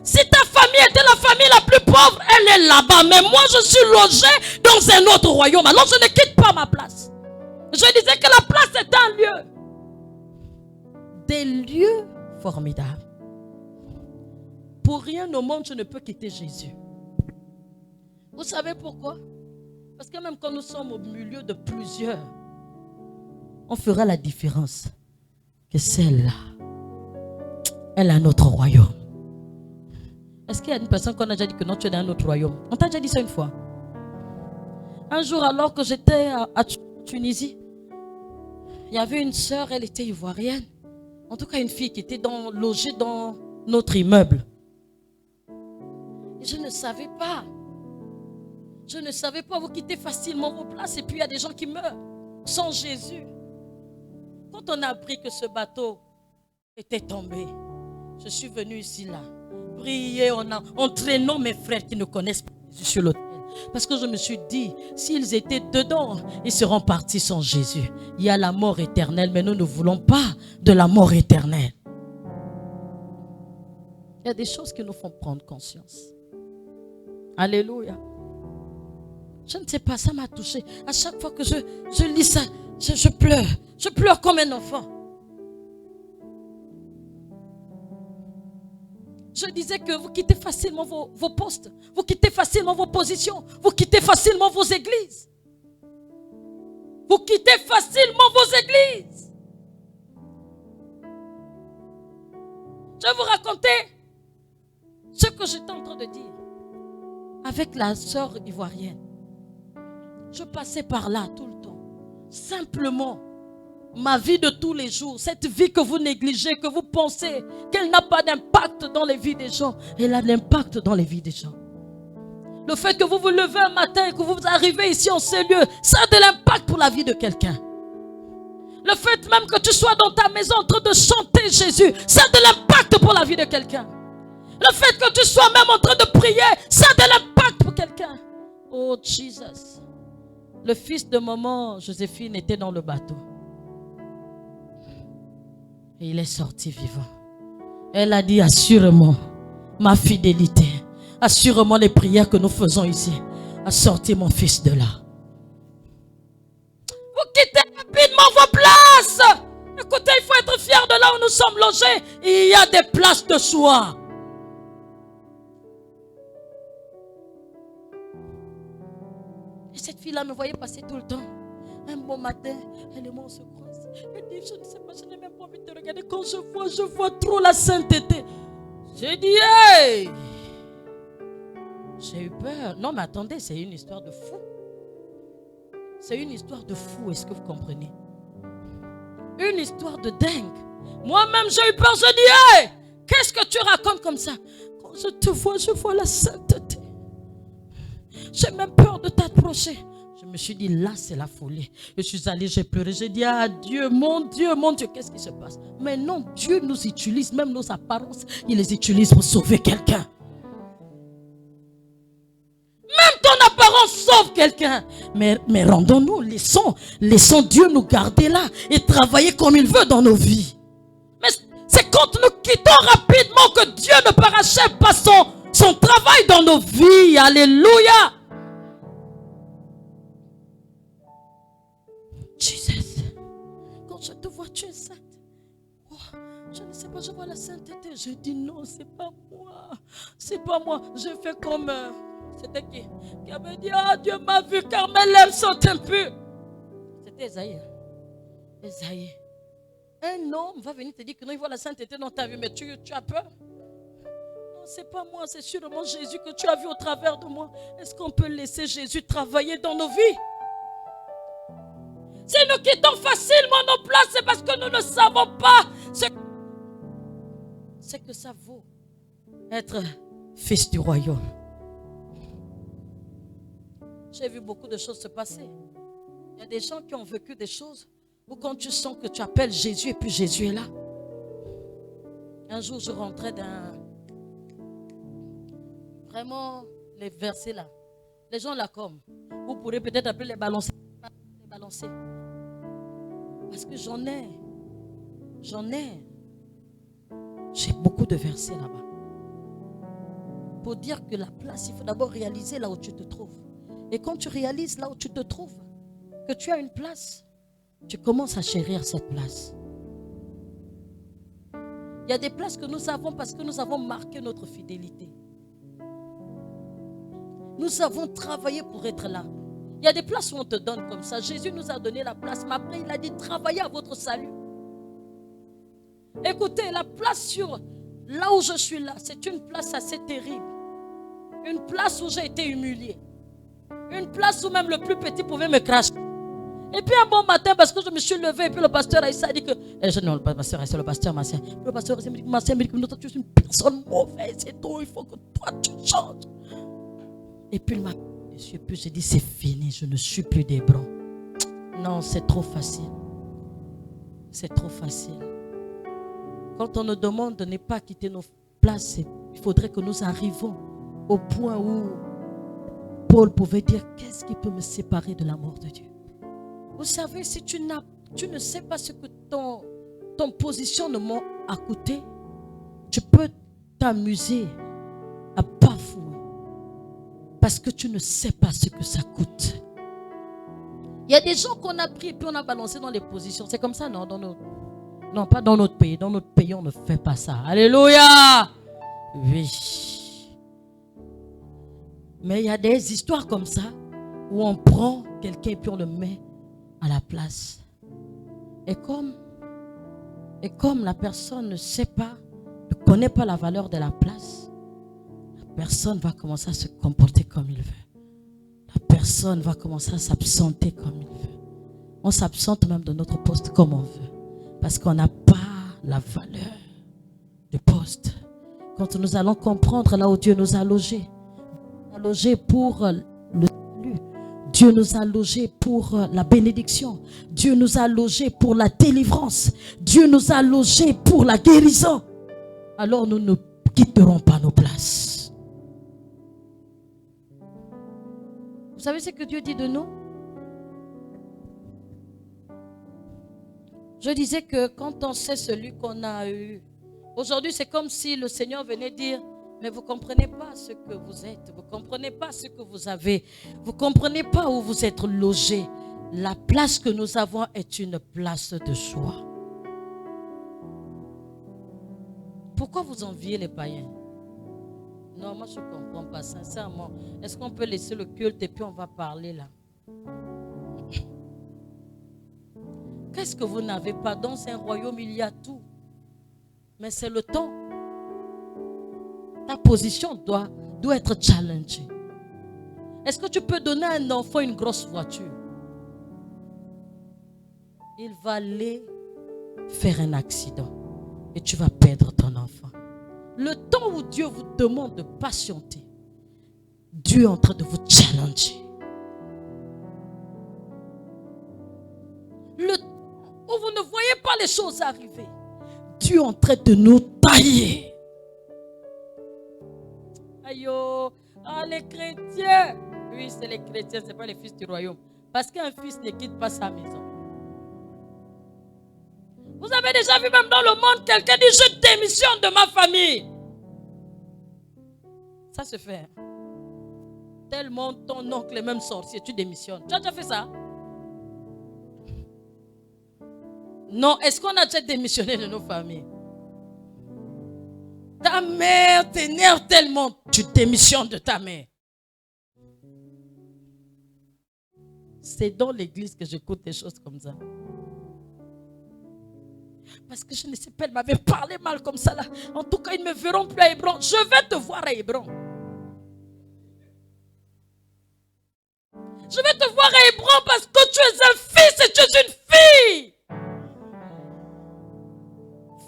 Si ta famille était la famille la plus pauvre, elle est là-bas. Mais moi, je suis logé dans un autre royaume. Alors je ne quitte pas ma place. Je disais que la place est un lieu. Des lieux formidables. Pour rien au monde, je ne peux quitter Jésus. Vous savez pourquoi? Parce que même quand nous sommes au milieu de plusieurs, on fera la différence. Que celle-là, elle a notre royaume. Est-ce qu'il y a une personne qu'on a déjà dit que non, tu es dans un autre royaume? On t'a déjà dit ça une fois. Un jour, alors que j'étais à Tunisie, il y avait une sœur, elle était ivoirienne. En tout cas, une fille qui était logée dans notre immeuble. Et je ne savais pas. Je ne savais pas. Vous quittez facilement vos places et puis il y a des gens qui meurent sans Jésus. Quand on a appris que ce bateau était tombé, je suis venu ici là, prier en traînant mes frères qui ne connaissent pas Jésus sur l'autel. Parce que je me suis dit, s'ils étaient dedans, ils seront partis sans Jésus. Il y a la mort éternelle, mais nous ne voulons pas de la mort éternelle. Il y a des choses qui nous font prendre conscience. Alléluia. Je ne sais pas, ça m'a touché. À chaque fois que je lis ça, je pleure. Je pleure comme un enfant. Je disais que vous quittez facilement vos postes. Vous quittez facilement vos positions. Vous quittez facilement vos églises. Vous quittez facilement vos églises. Je vais vous raconter ce que j'étais en train de dire. Avec la sœur ivoirienne. Je passais par là tout le temps. Simplement, ma vie de tous les jours, cette vie que vous négligez, que vous pensez qu'elle n'a pas d'impact dans les vies des gens, elle a l'impact dans les vies des gens. Le fait que vous vous levez un matin et que vous arrivez ici en ce lieu, ça a de l'impact pour la vie de quelqu'un. Le fait même que tu sois dans ta maison en train de chanter Jésus, ça a de l'impact pour la vie de quelqu'un. Le fait que tu sois même en train de prier, ça a de l'impact pour quelqu'un. Oh Jesus. Le fils de maman Joséphine était dans le bateau. Et il est sorti vivant. Elle a dit assurément ma fidélité, assurément les prières que nous faisons ici a sorti mon fils de là. Vous quittez rapidement vos places. Écoutez, il faut être fier de là où nous sommes logés. Il y a des places de choix. Et cette fille-là me voyait passer tout le temps. Un bon matin, elle et moi on se croise. Elle dit, je ne sais pas, je n'ai même pas envie de te regarder. Quand je vois trop la sainteté. J'ai dit, hey! J'ai eu peur. Non mais attendez, c'est une histoire de fou. C'est une histoire de fou, est-ce que vous comprenez? Une histoire de dingue. Moi-même j'ai eu peur, je dis, hey! Qu'est-ce que tu racontes comme ça? Quand je te vois, je vois la sainteté. J'ai même peur de t'approcher. Je me suis dit, là, c'est la folie. Je suis allé, j'ai pleuré. J'ai dit, ah Dieu, mon Dieu, qu'est-ce qui se passe? Mais non, Dieu nous utilise, même nos apparences, il les utilise pour sauver quelqu'un. Même ton apparence sauve quelqu'un. Mais rendons-nous, laissons Dieu nous garder là et travailler comme il veut dans nos vies. Mais c'est quand nous quittons rapidement que Dieu ne parachève pas son travail dans nos vies. Alléluia. Jesus, quand je te vois, tu es sainte. Oh, je ne sais pas, je vois la sainteté. Je dis non, c'est pas moi. C'est pas moi. Je fais comme... c'était qui avait dit, ah Dieu m'a vu car mes lèvres sont impures. C'était Esaïe. Esaïe. Un homme va venir te dire que non, il voit la sainteté dans ta vie, mais tu as peur. Non, c'est pas moi, c'est sûrement Jésus que tu as vu au travers de moi. Est-ce qu'on peut laisser Jésus travailler dans nos vies? Si nous quittons facilement nos places, c'est parce que nous ne savons pas ce que ça vaut être fils du royaume. J'ai vu beaucoup de choses se passer. Il y a des gens qui ont vécu des choses où quand tu sens que tu appelles Jésus et puis Jésus est là. Un jour, je rentrais d'un... Vraiment, les versets là. Les gens là comme. Vous pourrez peut-être appeler les balancer. Parce que j'en ai. J'ai beaucoup de versets là-bas. Pour dire que la place, il faut d'abord réaliser là où tu te trouves. Et quand tu réalises là où tu te trouves, que tu as une place, tu commences à chérir cette place. Il y a des places que nous avons parce que nous avons marqué notre fidélité. Nous avons travaillé pour être là. Il y a des places où on te donne comme ça. Jésus nous a donné la place, mais après il a dit travaillez à votre salut. Écoutez, la place sur là où je suis là, c'est une place assez terrible. Une place où j'ai été humilié. Une place où même le plus petit pouvait me cracher. Et puis un bon matin, parce que je me suis levé, et puis le pasteur Aïssa a dit que... non, le pasteur Aïssa, le pasteur Marcia. Le pasteur Aïssa me dit que Marcia me dit que tu es une personne mauvaise, c'est tout, il faut que toi tu changes. Et puis il m'a dit, puis j'ai dit, c'est fini, je ne suis plus d'Hébron. Non, c'est trop facile. C'est trop facile. Quand on nous demande de ne pas quitter nos places, il faudrait que nous arrivions au point où Paul pouvait dire, qu'est-ce qui peut me séparer de l'amour de Dieu? Vous savez, si tu ne sais pas ce que ton positionnement a coûté, tu peux t'amuser à bafouer. Parce que tu ne sais pas ce que ça coûte. Il y a des gens qu'on a pris et puis on a balancé dans les positions. C'est comme ça, non? Non, pas dans notre pays. Dans notre pays, on ne fait pas ça. Alléluia! Oui. Mais il y a des histoires comme ça où on prend quelqu'un et puis on le met à la place. Et comme la personne ne sait pas de connaît pas la valeur de la place, la personne va commencer à se comporter comme il veut. La personne va commencer à s'absenter comme il veut. On s'absente même de notre poste comme on veut. Parce qu'on n'a pas la valeur du poste. Quand nous allons comprendre là où Dieu nous a logés. Logés pour le salut. Dieu nous a logés pour la bénédiction. Dieu nous a logés pour la délivrance. Dieu nous a logés pour la guérison. Alors nous ne quitterons pas nos places. Vous savez ce que Dieu dit de nous? Je disais que quand on sait celui qu'on a eu, aujourd'hui c'est comme si le Seigneur venait dire, mais vous ne comprenez pas ce que vous êtes, vous ne comprenez pas ce que vous avez, vous ne comprenez pas où vous êtes logés. La place que nous avons est une place de choix. Pourquoi vous enviez les païens? Non, moi je ne comprends pas, sincèrement. Est-ce qu'on peut laisser le culte et puis on va parler là? Qu'est-ce que vous n'avez pas? Dans un royaume, il y a tout. Mais c'est le temps. Ta position doit être challengée. Est-ce que tu peux donner à un enfant une grosse voiture? Il va aller faire un accident et tu vas perdre ton enfant. Le temps où Dieu vous demande de patienter, Dieu est en train de vous challenger. Le temps où vous ne voyez pas les choses arriver, Dieu est en train de nous tailler. Aïe, les chrétiens. Oui, c'est les chrétiens, ce n'est pas les fils du royaume. Parce qu'un fils ne quitte pas sa maison. Vous avez déjà vu même dans le monde quelqu'un dit je démissionne de ma famille. Ça se fait. Tellement ton oncle est même sorcier, tu démissionnes. Tu as déjà fait ça? Non, est-ce qu'on a déjà démissionné de nos familles? Ta mère t'énerve tellement, tu démissionnes de ta mère. C'est dans l'église que j'écoute des choses comme ça. Parce que je ne sais pas, elle m'avait parlé mal comme ça là. En tout cas, ils ne me verront plus à Hébron. Je vais te voir à Hébron. Je vais te voir à Hébron parce que tu es un fils et tu es une fille.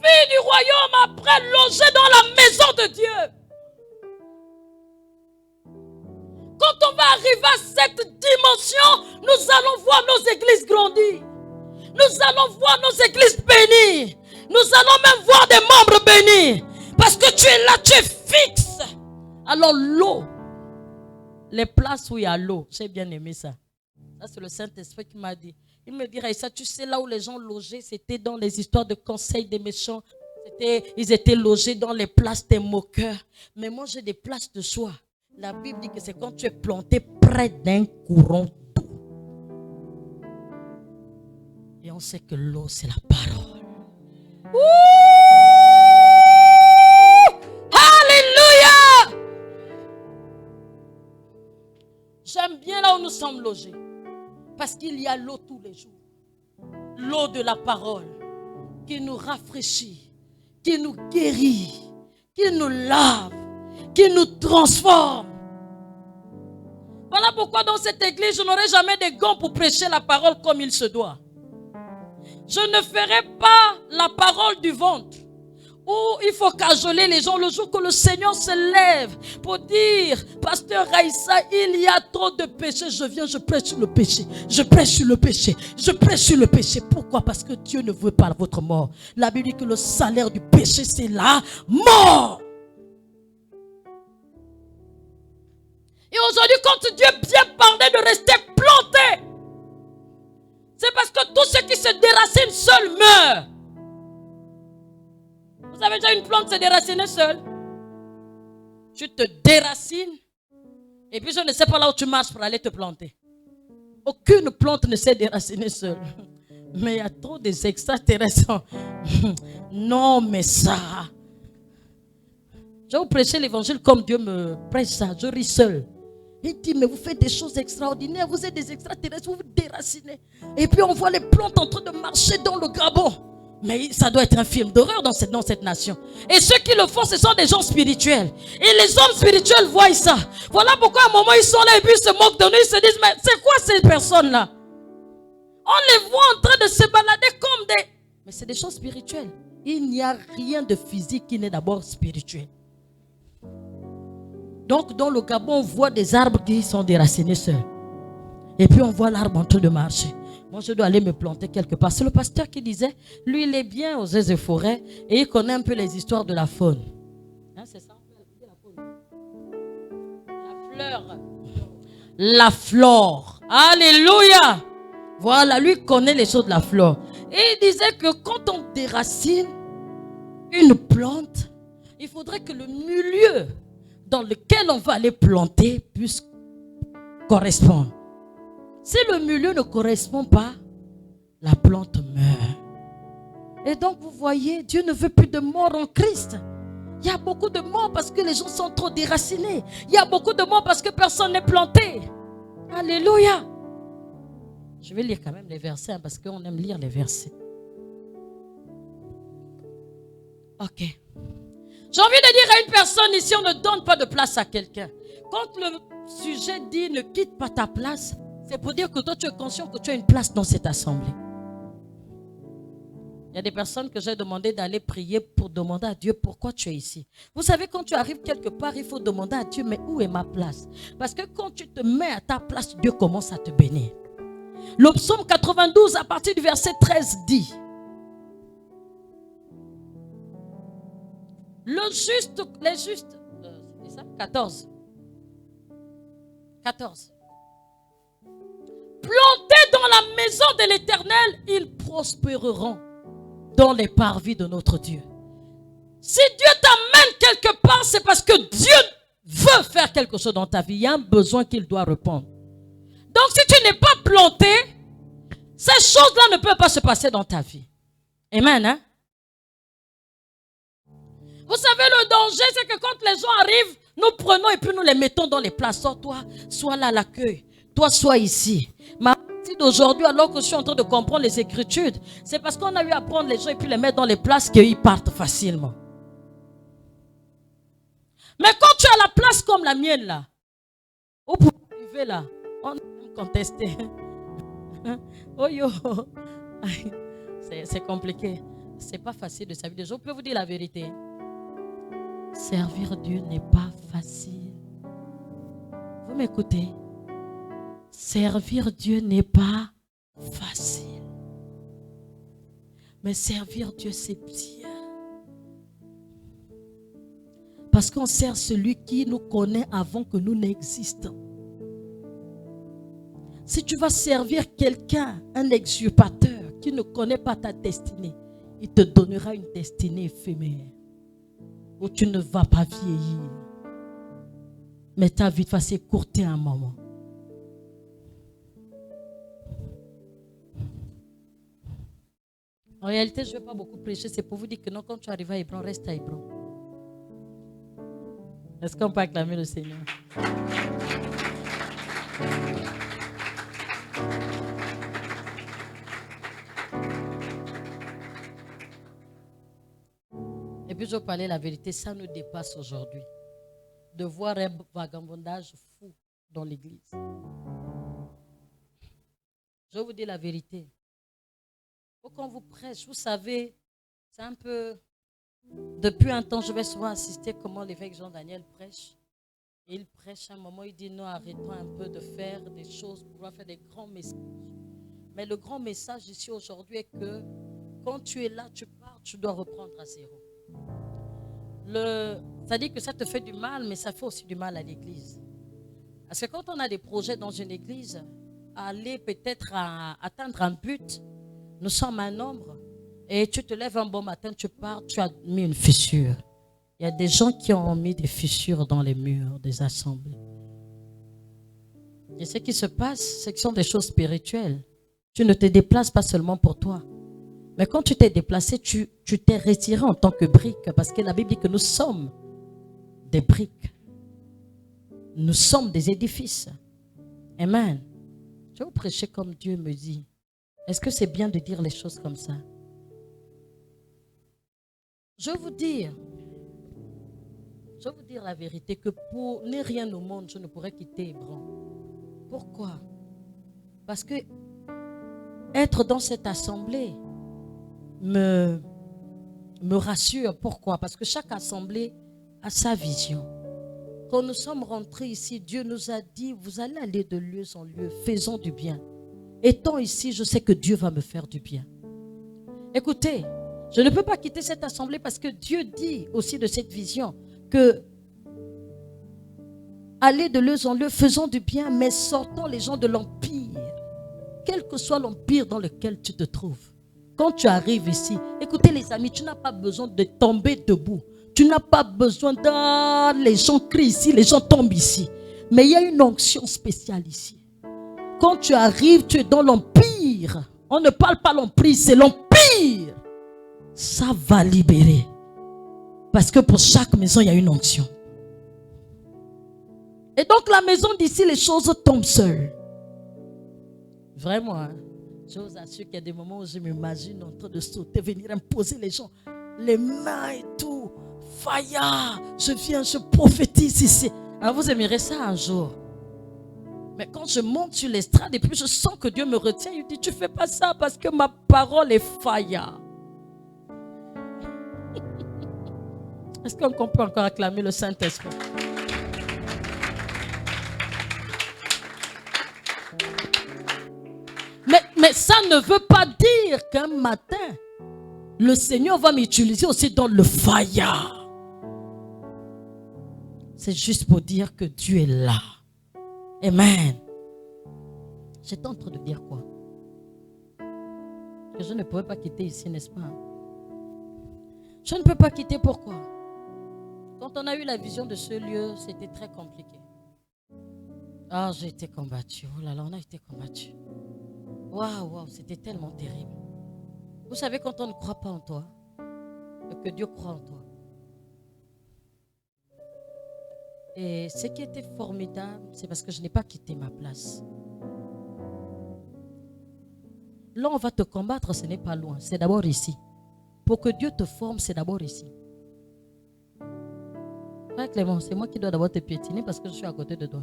Fille du royaume après logée dans la maison de Dieu. Quand on va arriver à cette dimension, nous allons voir nos églises grandir. Nous allons voir nos églises bénies. Nous allons même voir des membres bénis. Parce que tu es là, tu es fixe. Alors l'eau, les places où il y a l'eau, j'ai bien aimé ça. Ça c'est le Saint-Esprit qui m'a dit. Il me dit, Raïssa, tu sais là où les gens logeaient, c'était dans les histoires de conseils des méchants. Ils étaient logés dans les places des moqueurs. Mais moi j'ai des places de choix. La Bible dit que c'est quand tu es planté près d'un courant d'eau. Et on sait que l'eau, c'est la parole. Ouh! Alléluia! J'aime bien là où nous sommes logés. Parce qu'il y a l'eau tous les jours. L'eau de la parole qui nous rafraîchit, qui nous guérit, qui nous lave, qui nous transforme. Voilà pourquoi dans cette église, je n'aurai jamais de gants pour prêcher la parole comme il se doit. Je ne ferai pas la parole du ventre où il faut cajoler les gens le jour que le Seigneur se lève pour dire, Pasteur Raïssa, il y a trop de péché. Je viens, je prêche sur le péché. Je prêche sur le péché. Je prêche sur le péché. Pourquoi? Parce que Dieu ne veut pas votre mort. La Bible dit que le salaire du péché, c'est la mort. Et aujourd'hui, quand Dieu bien parlait de rester planté, c'est parce que tous ceux qui se déracinent seuls meurent. Vous avez déjà une plante se déraciner seule? Tu te déracines et puis je ne sais pas là où tu marches pour aller te planter. Aucune plante ne s'est déracinée seule. Mais il y a trop des extraterrestres. Non, mais ça. Je vais vous prêcher l'évangile comme Dieu me prêche ça. Je ris seul. Il dit, mais vous faites des choses extraordinaires. Vous êtes des extraterrestres, vous vous déracinez. Et puis on voit les plantes en train de marcher dans le Gabon. Mais ça doit être un film d'horreur dans cette nation. Et ceux qui le font, ce sont des gens spirituels. Et les hommes spirituels voient ça. Voilà pourquoi à un moment, ils sont là et puis ils se moquent de nous. Ils se disent, mais c'est quoi ces personnes-là? On les voit en train de se balader comme des... Mais c'est des choses spirituelles. Il n'y a rien de physique qui n'est d'abord spirituel. Donc, dans le Gabon, on voit des arbres qui sont déracinés seuls. Et puis, on voit l'arbre en train de marcher. Moi, je dois aller me planter quelque part. C'est le pasteur qui disait, lui, il est bien aux airs et forêts et il connaît un peu les histoires de la faune. Hein, c'est ça? La fleur. La flore. Alléluia. Voilà, lui connaît les choses de la flore. Et il disait que quand on déracine une plante, il faudrait que le milieu dans lequel on va aller planter puisse correspondre. Si le milieu ne correspond pas, la plante meurt. Et donc vous voyez, Dieu ne veut plus de morts en Christ. Il y a beaucoup de morts parce que les gens sont trop déracinés. Il y a beaucoup de morts parce que personne n'est planté. Alléluia. Je vais lire quand même les versets parce qu'on aime lire les versets. Ok. J'ai envie de dire à une personne ici, on ne donne pas de place à quelqu'un. Quand le sujet dit ne quitte pas ta place, c'est pour dire que toi tu es conscient que tu as une place dans cette assemblée. Il y a des personnes que j'ai demandé d'aller prier pour demander à Dieu pourquoi tu es ici. Vous savez, quand tu arrives quelque part, il faut demander à Dieu, mais où est ma place? Parce que quand tu te mets à ta place, Dieu commence à te bénir. Le psaume 92 à partir du verset 13 dit: les justes, c'est ça? 14. Plantés dans la maison de l'Éternel, ils prospéreront dans les parvis de notre Dieu. Si Dieu t'amène quelque part, c'est parce que Dieu veut faire quelque chose dans ta vie. Il y a un besoin qu'il doit répondre. Donc si tu n'es pas planté, ces choses-là ne peuvent pas se passer dans ta vie. Amen, hein? Vous savez, le danger, c'est que quand les gens arrivent, nous prenons et puis nous les mettons dans les places. Oh, toi, sois là à l'accueil. Toi, sois ici. Ma partie d'aujourd'hui, alors que je suis en train de comprendre les Écritures, c'est parce qu'on a eu à prendre les gens et puis les mettre dans les places qu'ils partent facilement. Mais quand tu as la place comme la mienne là, où pour arriver là, on aime contester. Oh yo, c'est compliqué. C'est pas facile de servir des gens. Je peux vous dire la vérité. Servir Dieu n'est pas facile. Vous m'écoutez? Servir Dieu n'est pas facile. Mais servir Dieu, c'est bien. Parce qu'on sert celui qui nous connaît avant que nous n'existions. Si tu vas servir quelqu'un, un usurpateur qui ne connaît pas ta destinée, il te donnera une destinée éphémère où tu ne vas pas vieillir. Mais ta vie va s'écourter un moment. En réalité, je ne vais pas beaucoup prêcher. C'est pour vous dire que non, quand tu arrives à Hébron, reste à Hébron. Est-ce qu'on peut acclamer le Seigneur? Et puis je vais parler la vérité, ça nous dépasse aujourd'hui. De voir un vagabondage fou dans l'église. Je vais vous dire la vérité. Quand vous prêchez, vous savez, c'est un peu... Depuis un temps, je vais souvent assister comment l'évêque Jean-Daniel prêche. Et il prêche à un moment, il dit non, arrêtons un peu de faire des choses pour pouvoir faire des grands messages. Mais le grand message ici aujourd'hui est que quand tu es là, tu pars, tu dois reprendre à zéro. Ça dit que ça te fait du mal, mais ça fait aussi du mal à l'église. Parce que quand on a des projets dans une église, aller peut-être à atteindre un but, nous sommes un nombre, et tu te lèves un bon matin, tu pars, tu as mis une fissure. Il y a des gens qui ont mis des fissures dans les murs des assemblées. Et ce qui se passe, c'est que ce sont des choses spirituelles. Tu ne te déplaces pas seulement pour toi. Mais quand tu t'es déplacé, tu t'es retiré en tant que brique. Parce que la Bible dit que nous sommes des briques. Nous sommes des édifices. Amen. Je vais vous prêcher comme Dieu me dit. Est-ce que c'est bien de dire les choses comme ça? Je vais vous dire la vérité que pour ne rien au monde, je ne pourrais quitter Hébron. Pourquoi? Parce que être dans cette assemblée me rassure. Pourquoi? Parce que chaque assemblée a sa vision. Quand nous sommes rentrés ici, Dieu nous a dit, vous allez aller de lieu en lieu, faisons du bien. Étant ici, je sais que Dieu va me faire du bien. Écoutez, je ne peux pas quitter cette assemblée parce que Dieu dit aussi de cette vision que aller de lieu en lieu, faisons du bien, mais sortons les gens de l'empire. Quel que soit l'empire dans lequel tu te trouves. Quand tu arrives ici, écoutez les amis, tu n'as pas besoin de tomber debout. Tu n'as pas besoin les gens crient ici, les gens tombent ici. Mais il y a une onction spéciale ici. Quand tu arrives, tu es dans l'empire. On ne parle pas l'empire, c'est l'empire. Ça va libérer. Parce que pour chaque maison, il y a une onction. Et donc la maison d'ici, les choses tombent seules. Vraiment, hein? Je vous assure qu'il y a des moments où je m'imagine en train de sauter, venir imposer les gens, les mains et tout. Faya, je viens, je prophétise ici. Alors vous aimerez ça un jour. Mais quand je monte sur l'estrade et puis je sens que Dieu me retient, il dit, tu fais pas ça parce que ma parole est faya. Est-ce qu'on peut encore acclamer le Saint-Esprit? Mais ça ne veut pas dire qu'un matin, le Seigneur va m'utiliser aussi dans le faya. C'est juste pour dire que Dieu est là. Amen. J'étais en train de dire quoi? Que je ne pourrais pas quitter ici, n'est-ce pas? Je ne peux pas quitter, pourquoi? Quand on a eu la vision de ce lieu, c'était très compliqué. Ah, j'ai été combattu. Oh là là, on a été combattu. Waouh, c'était tellement terrible. Vous savez, quand on ne croit pas en toi, et que Dieu croit en toi. Et ce qui était formidable, c'est parce que je n'ai pas quitté ma place. Là, on va te combattre, ce n'est pas loin, c'est d'abord ici. Pour que Dieu te forme, c'est d'abord ici. Frère Clément, c'est moi qui dois d'abord te piétiner parce que je suis à côté de toi.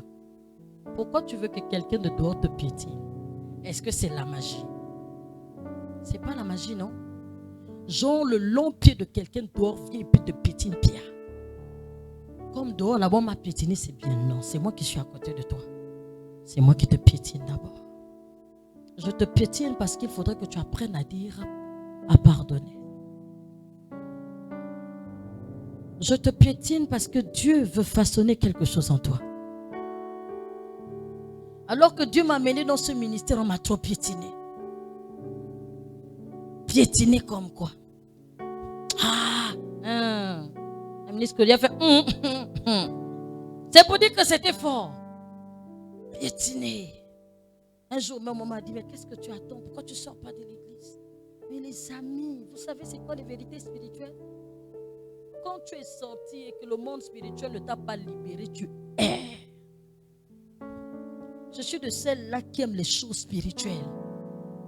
Pourquoi tu veux que quelqu'un de dehors te piétine? Est-ce que c'est la magie? C'est pas la magie, non? Genre le long pied de quelqu'un dehors vient et puis te piétine Pierre. Comme dehors, là-bas on m'a piétiné, c'est bien. Non, c'est moi qui suis à côté de toi. C'est moi qui te piétine d'abord. Je te piétine parce qu'il faudrait que tu apprennes à dire, à pardonner. Je te piétine parce que Dieu veut façonner quelque chose en toi. Alors que Dieu m'a amené dans ce ministère, on m'a trop piétiné. Piétiné comme quoi? Un ministre que Dieu a fait. C'est pour dire que c'était fort. Piétiné. Un jour, ma maman m'a dit, mais qu'est-ce que tu attends? Pourquoi tu ne sors pas de l'église? Mais les amis, vous savez c'est quoi les vérités spirituelles? Quand tu es sorti et que le monde spirituel ne t'a pas libéré, tu es. Je suis de celles-là qui aiment les choses spirituelles.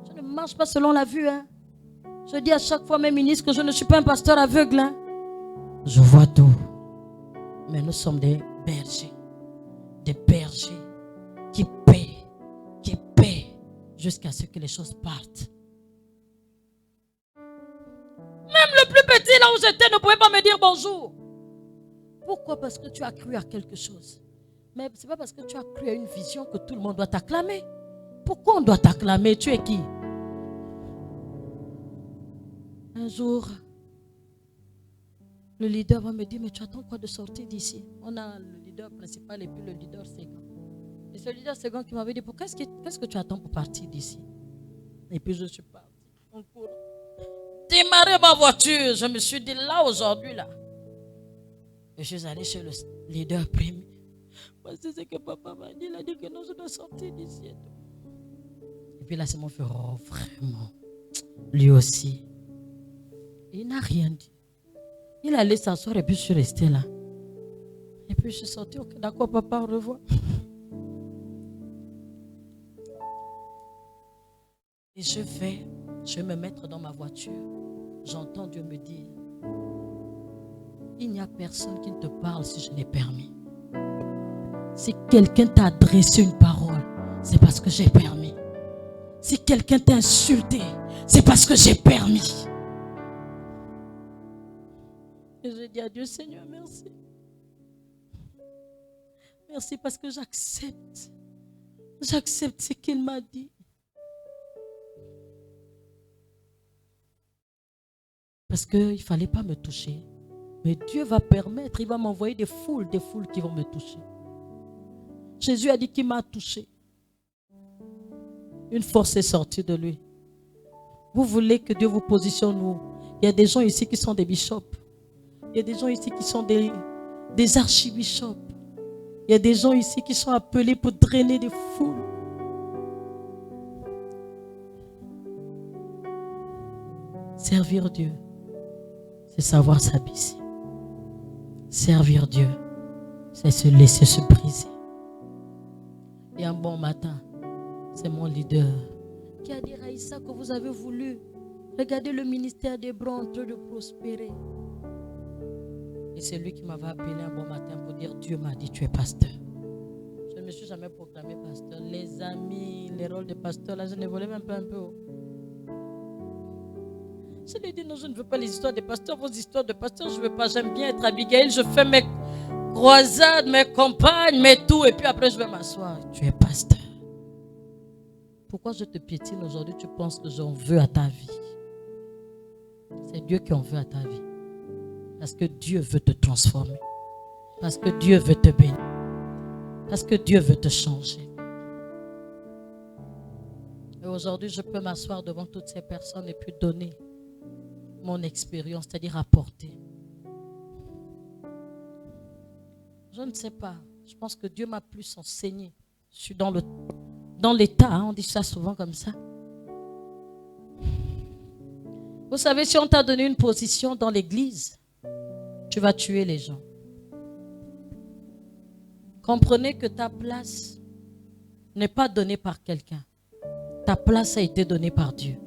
Je ne marche pas selon la vue. Hein. Je dis à chaque fois, mes ministres, que je ne suis pas un pasteur aveugle. Hein. Je vois tout. Mais nous sommes des bergers. Des bergers qui paient jusqu'à ce que les choses partent. Même le plus petit, là où j'étais, ne pouvait pas me dire bonjour. Pourquoi? Parce que tu as cru à quelque chose. Mais ce n'est pas parce que tu as cru à une vision que tout le monde doit t'acclamer. Pourquoi on doit t'acclamer? Tu es qui? Un jour, le leader va me dire, mais tu attends quoi de sortir d'ici? On a le leader principal et puis le leader second. Et ce leader second qui m'avait dit, qu'est-ce que tu attends pour partir d'ici? Et puis je suis parti en courant. Démarrer ma voiture. Je me suis dit, là aujourd'hui, là. Et je suis allé chez le leader premier. Parce que c'est ce que papa m'a dit. Il a dit que non, je dois sortir d'ici. Et puis là, c'est mon frère. Oh, vraiment. Lui aussi. Il n'a rien dit. Il allait s'asseoir et puis je suis restée là. Et puis je suis sortie. Okay, d'accord, papa, au revoir. Et je vais me mettre dans ma voiture. J'entends Dieu me dire, Il n'y a personne qui ne te parle si je n'ai permis. Si quelqu'un t'a adressé une parole, c'est parce que j'ai permis. Si quelqu'un t'a insulté, c'est parce que j'ai permis. Et je dis à Dieu, Seigneur, merci. Merci parce que j'accepte. J'accepte ce qu'il m'a dit. Parce qu'il ne fallait pas me toucher. Mais Dieu va permettre, il va m'envoyer des foules qui vont me toucher. Jésus a dit qu'il m'a touché. Une force est sortie de lui. Vous voulez que Dieu vous positionne où? Il y a des gens ici qui sont des bishops. Il y a des gens ici qui sont des archibishops. Il y a des gens ici qui sont appelés pour drainer des foules. Servir Dieu, c'est savoir s'abaisser. Servir Dieu, c'est se laisser se briser. Et un bon matin, c'est mon leader qui a dit, Raïssa, que vous avez voulu. Regardez le ministère des bras en train de prospérer. Et c'est lui qui m'avait appelé un bon matin pour dire, Dieu m'a dit, tu es pasteur. Je ne me suis jamais proclamé pasteur. Les amis, les rôles de pasteur, là, je ne volais même pas un peu. Je lui ai dit, non, je ne veux pas les histoires des pasteurs, vos histoires de pasteurs, je ne veux pas. J'aime bien être Abigail, je fais mes croisades, mes campagnes, mes tout, et puis après je vais m'asseoir. Tu es pasteur. Pourquoi je te piétine aujourd'hui? Tu penses que j'en veux à ta vie? C'est Dieu qui en veut à ta vie. Parce que Dieu veut te transformer. Parce que Dieu veut te bénir. Parce que Dieu veut te changer. Et aujourd'hui, je peux m'asseoir devant toutes ces personnes et puis donner mon expérience, c'est-à-dire apporter. Je ne sais pas. Je pense que Dieu m'a plus enseigné. Je suis dans l'état, hein, on dit ça souvent comme ça. Vous savez, si on t'a donné une position dans l'église, tu vas tuer les gens. Comprenez que ta place n'est pas donnée par quelqu'un. Ta place a été donnée par Dieu.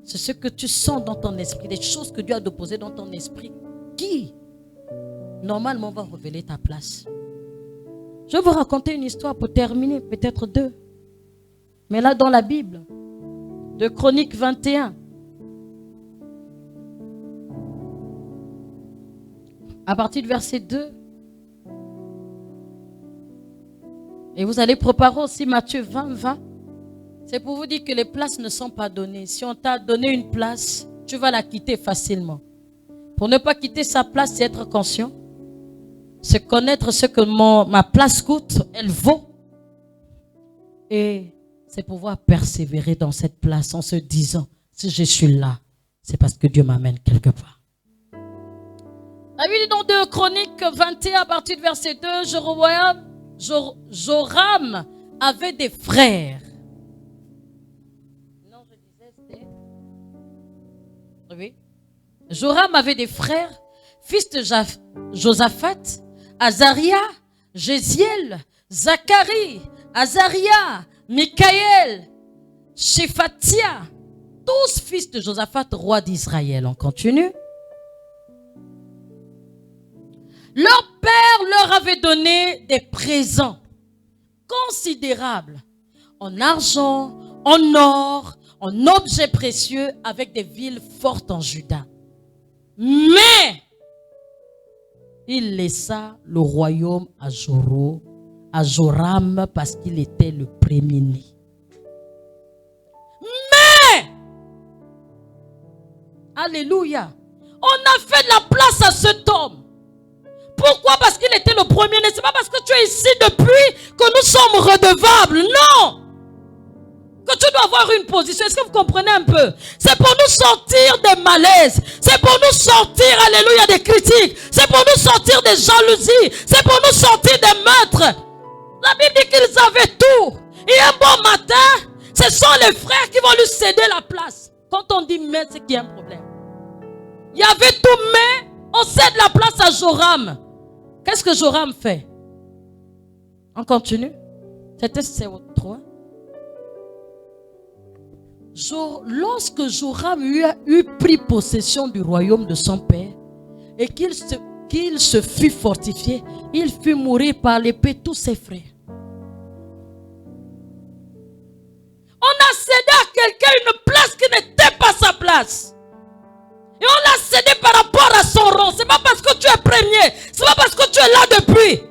C'est ce que tu sens dans ton esprit, des choses que Dieu a déposées dans ton esprit qui, normalement, va révéler ta place. Je vais vous raconter une histoire pour terminer, peut-être deux. Mais là, dans la Bible, de Chroniques 21, à partir du verset 2, et vous allez préparer aussi Matthieu 20, 20. C'est pour vous dire que les places ne sont pas données. Si on t'a donné une place, tu vas la quitter facilement. Pour ne pas quitter sa place, c'est être conscient. C'est connaître ce que ma place coûte, elle vaut. Et c'est pouvoir persévérer dans cette place en se disant, si je suis là, c'est parce que Dieu m'amène quelque part. La Bible dit dans 2 Chroniques 21, à partir du verset 2, Joram avait des frères. Non, je disais, c'était... Oui. Joram avait des frères, fils de Josaphat, Azaria, Jéziel, Zacharie, Azaria, Michaël, Shephatia, tous fils de Josaphat, roi d'Israël. On continue. Leur père leur avait donné des présents considérables en argent, en or, en objets précieux avec des villes fortes en Juda. Mais il laissa le royaume à Joram parce qu'il était le premier-né. Mais, alléluia, on a fait de la place à cet homme. Pourquoi? Parce qu'il était le premier-né. Ce n'est pas parce que tu es ici depuis que nous sommes redevables. Non! Que tu dois avoir une position. Est-ce que vous comprenez un peu? C'est pour nous sortir des malaises. C'est pour nous sortir, alléluia, des critiques. C'est pour nous sortir des jalousies. C'est pour nous sortir des meurtres. La Bible dit qu'ils avaient tout. Et un bon matin, ce sont les frères qui vont lui céder la place. Quand on dit mais, c'est qu'il y a un problème. Il y avait tout, mais on cède la place à Joram. Qu'est-ce que Joram fait? On continue. C'était CO3. Lorsque Joram eut pris possession du royaume de son père, Et qu'il se fut fortifié, il fut mourir par l'épée tous ses frères. On a cédé à quelqu'un une place qui n'était pas sa place. Et on l'a cédé par rapport à son rang. C'est pas parce que tu es premier, c'est pas parce que tu es là depuis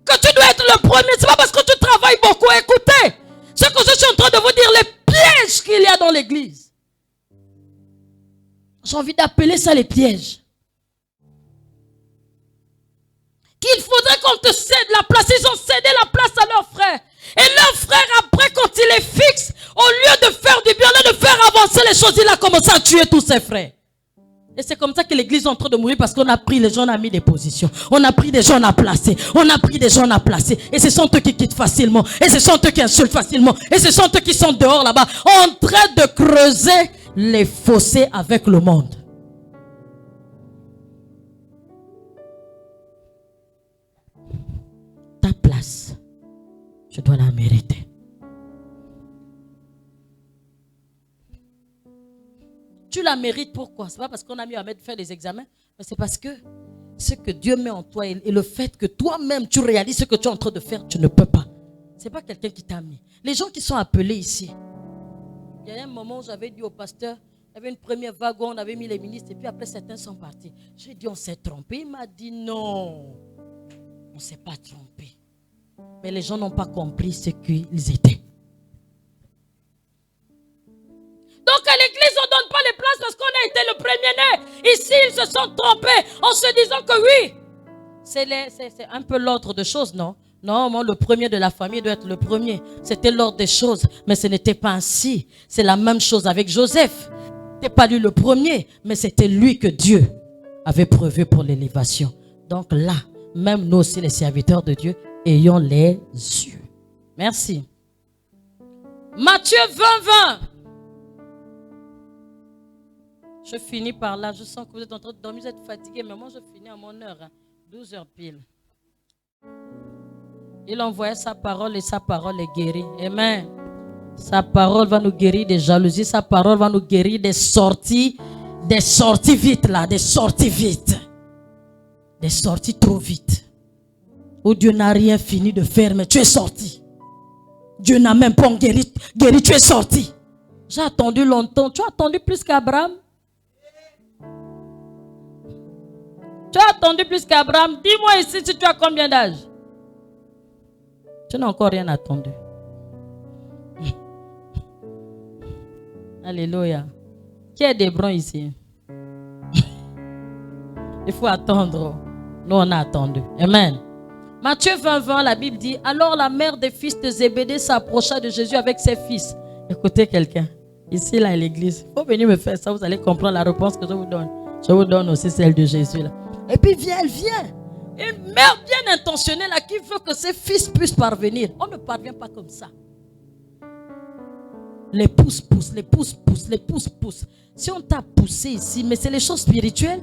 que tu dois être le premier. C'est pas parce que tu travailles beaucoup. Écoutez, ce que je suis en train de vous dire, les pièges qu'il y a dans l'église. J'ai envie d'appeler ça les pièges. Qu'il faudrait qu'on te cède la place. Ils ont cédé la place à leur frère. Et leur frère, après, quand il est fixe, au lieu de faire du bien, au lieu de faire avancer les choses, il a commencé à tuer tous ses frères. Et c'est comme ça que l'église est en train de mourir, parce qu'on a pris les gens, on a mis des positions. On a pris des gens, on a placé. On a pris des gens, on a placé. Et ce sont eux qui quittent facilement. Et ce sont eux qui insultent facilement. Et ce sont eux qui sont dehors là-bas, en train de creuser les fossés avec le monde. Ta place, je dois la mériter. Tu la mérites pourquoi? C'est pas parce qu'on a mis à faire des examens, mais c'est parce que ce que Dieu met en toi et le fait que toi-même tu réalises ce que tu es en train de faire, tu ne peux pas. C'est pas quelqu'un qui t'a mis. Les gens qui sont appelés ici. Il y a un moment où j'avais dit au pasteur, il y avait une première vague où on avait mis les ministres et puis après certains sont partis. J'ai dit on s'est trompé. Il m'a dit non, on ne s'est pas trompé. Mais les gens n'ont pas compris ce qu'ils étaient. Donc à l'église, on ne donne pas les places parce qu'on a été le premier-né. Ici, ils se sont trompés en se disant que oui. C'est un peu l'ordre de choses, non? Non, moi, le premier de la famille doit être le premier. C'était l'ordre des choses, mais ce n'était pas ainsi. C'est la même chose avec Joseph. Ce n'était pas lui le premier, mais c'était lui que Dieu avait prévu pour l'élévation. Donc là, même nous aussi, les serviteurs de Dieu, ayons les yeux. Merci. Matthieu 20. Je finis par là. Je sens que vous êtes en train de dormir, vous êtes fatigué, mais moi je finis à mon heure. 12 heures pile. Il envoyait sa parole et sa parole est guérie. Amen. Sa parole va nous guérir des jalousies. Sa parole va nous guérir des sorties vite là, des sorties vite. Des sorties trop vite. Où Dieu n'a rien fini de faire, mais tu es sorti. Dieu n'a même pas guéri, tu es sorti. J'ai attendu longtemps. Tu as attendu plus qu'Abraham? Tu as attendu plus qu'Abraham? Dis-moi ici si tu as combien d'âge? Tu n'as encore rien attendu. Alléluia. Qui est d'Hébron ici? Il faut attendre. Nous, on a attendu. Amen. Matthieu 20, la Bible dit, alors la mère des fils de Zébédée s'approcha de Jésus avec ses fils. Écoutez quelqu'un. Ici, là, à l'église. Il faut venir me faire ça. Vous allez comprendre la réponse que je vous donne. Je vous donne aussi celle de Jésus, là. Et puis elle vient. Une mère bien intentionnelle là, qui veut que ses fils puissent parvenir. On ne parvient pas comme ça. Les pousse-pousse, les pousse-pousse, les pousse-pousse. Si on t'a poussé ici, mais c'est les choses spirituelles,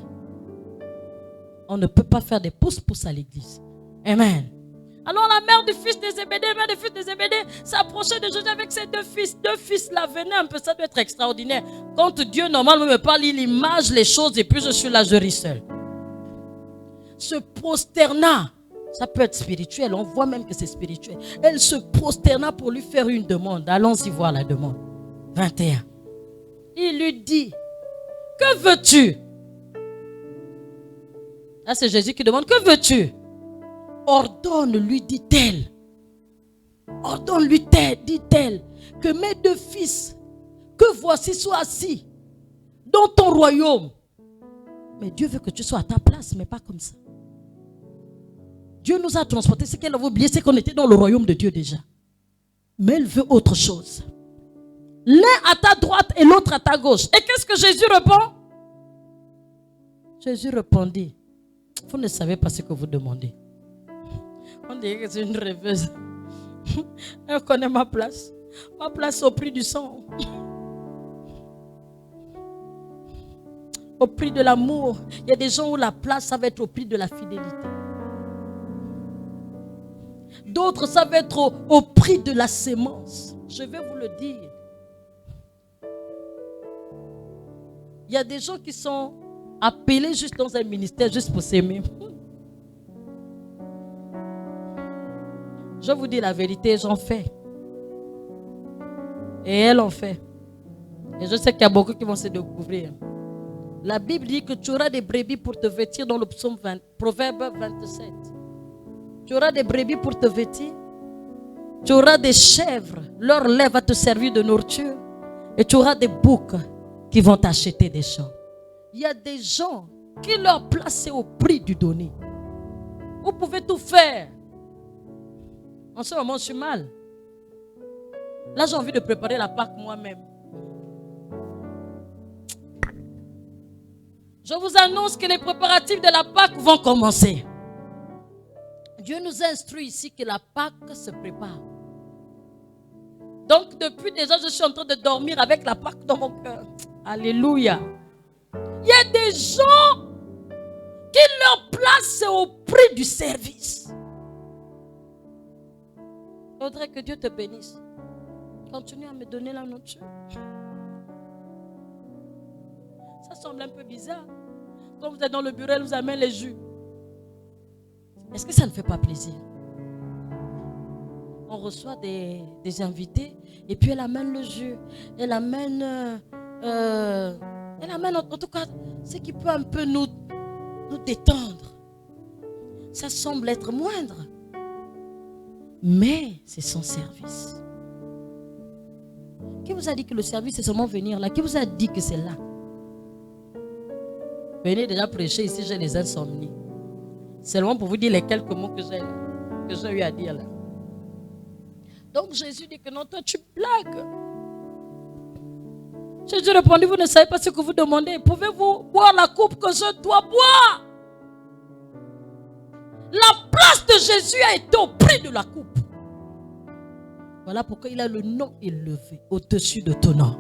on ne peut pas faire des pousse-pousse à l'église. Amen. Alors la mère du fils de Zébédée, s'approchait de Jésus avec ses deux fils. Deux fils là, venaient un peu, ça doit être extraordinaire. Quand Dieu normalement me parle, il image les choses et puis je suis là, je ris seul. Se prosterna, ça peut être spirituel, on voit même que c'est spirituel. Elle se prosterna pour lui faire une demande. Allons-y voir la demande. 21. Il lui dit, que veux-tu? Là c'est Jésus qui demande, que veux-tu? Ordonne-lui, dit-elle. Ordonne-lui, dit-elle, que mes deux fils, que voici, soient assis dans ton royaume. Mais Dieu veut que tu sois à ta place, mais pas comme ça. Dieu nous a transportés. Ce qu'elle avait oublié, c'est qu'on était dans le royaume de Dieu déjà. Mais elle veut autre chose. L'un à ta droite et l'autre à ta gauche. Et qu'est-ce que Jésus répond? Jésus répondit, vous ne savez pas ce que vous demandez. On dirait que c'est une rêveuse. Elle connaît ma place. Ma place au prix du sang. Au prix de l'amour. Il y a des gens où la place, ça va être au prix de la fidélité. D'autres, ça va être au prix de la sémence. Je vais vous le dire. Il y a des gens qui sont appelés juste dans un ministère, juste pour s'aimer. Je vous dis la vérité, j'en fais. Et elle en fait. Et je sais qu'il y a beaucoup qui vont se découvrir. La Bible dit que tu auras des brebis pour te vêtir dans le psaume 20, Proverbe 27. Tu auras des brebis pour te vêtir. Tu auras des chèvres. Leur lait va te servir de nourriture. Et tu auras des boucs qui vont t'acheter des champs. Il y a des gens qui leur place c'est au prix du donné. Vous pouvez tout faire. En ce moment, je suis mal. Là, j'ai envie de préparer la Pâque moi-même. Je vous annonce que les préparatifs de la Pâque vont commencer. Dieu nous instruit ici que la Pâque se prépare. Donc, depuis déjà, je suis en train de dormir avec la Pâque dans mon cœur. Alléluia. Il y a des gens qui leur place au prix du service. Je voudrais que Dieu te bénisse. Continue à me donner la nourriture. Ça semble un peu bizarre. Quand vous êtes dans le bureau, elle vous amène les jus. Est-ce que ça ne fait pas plaisir? On reçoit des invités et puis elle amène le jus. Elle amène en tout cas ce qui peut un peu nous détendre. Ça semble être moindre. Mais c'est son service. Qui vous a dit que le service c'est seulement venir là? Qui vous a dit que c'est là? Venez déjà prêcher ici, j'ai les insomnies. Seulement pour vous dire les quelques mots que j'ai eu à dire là. Donc Jésus dit que non, toi tu blagues. Jésus répondit, vous ne savez pas ce que vous demandez. Pouvez-vous boire la coupe que je dois boire? La place de Jésus a été au prix de la coupe. Voilà pourquoi il a le nom élevé au-dessus de ton nom.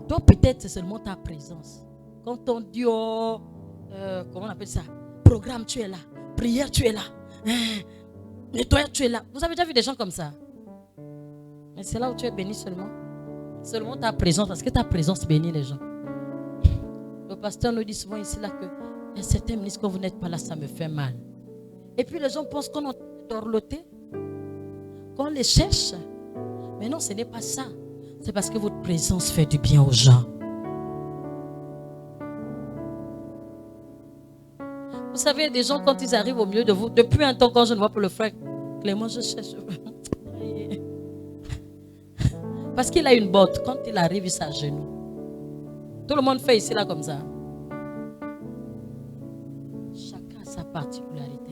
Toi, peut-être, c'est seulement ta présence. Quand on dit, comment on appelle ça? Programme, tu es là. Prière, tu es là. Nettoyage, tu es là. Vous avez déjà vu des gens comme ça? Mais c'est là où tu es béni seulement. Seulement ta présence, parce que ta présence bénit les gens. Le pasteur nous dit souvent ici là que il y a certains ministres, quand vous n'êtes pas là, ça me fait mal. Et puis les gens pensent qu'on est dorloté, qu'on les cherche. Mais non, ce n'est pas ça. C'est parce que votre présence fait du bien aux gens. Vous savez, des gens, quand ils arrivent au milieu de vous, depuis un temps, quand je ne vois pas le frère Clément, je cherche. Parce qu'il a une botte. Quand il arrive, il s'agenouille. Tout le monde fait ici, là, comme ça. Chacun a sa particularité.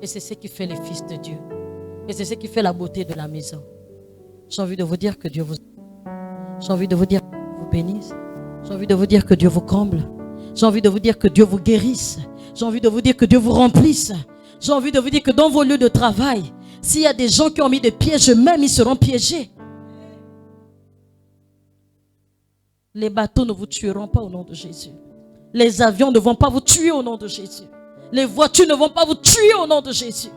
Et c'est ce qui fait les fils de Dieu. Et c'est ce qui fait la beauté de la maison. J'ai envie de vous dire que Dieu vous... J'ai envie de vous dire que Dieu vous bénisse. J'ai envie de vous dire que Dieu vous comble. J'ai envie de vous dire que Dieu vous guérisse. J'ai envie de vous dire que Dieu vous remplisse. J'ai envie de vous dire que dans vos lieux de travail, s'il y a des gens qui ont mis des pièges, même ils seront piégés. Les bateaux ne vous tueront pas au nom de Jésus. Les avions ne vont pas vous tuer au nom de Jésus. Les voitures ne vont pas vous tuer au nom de Jésus.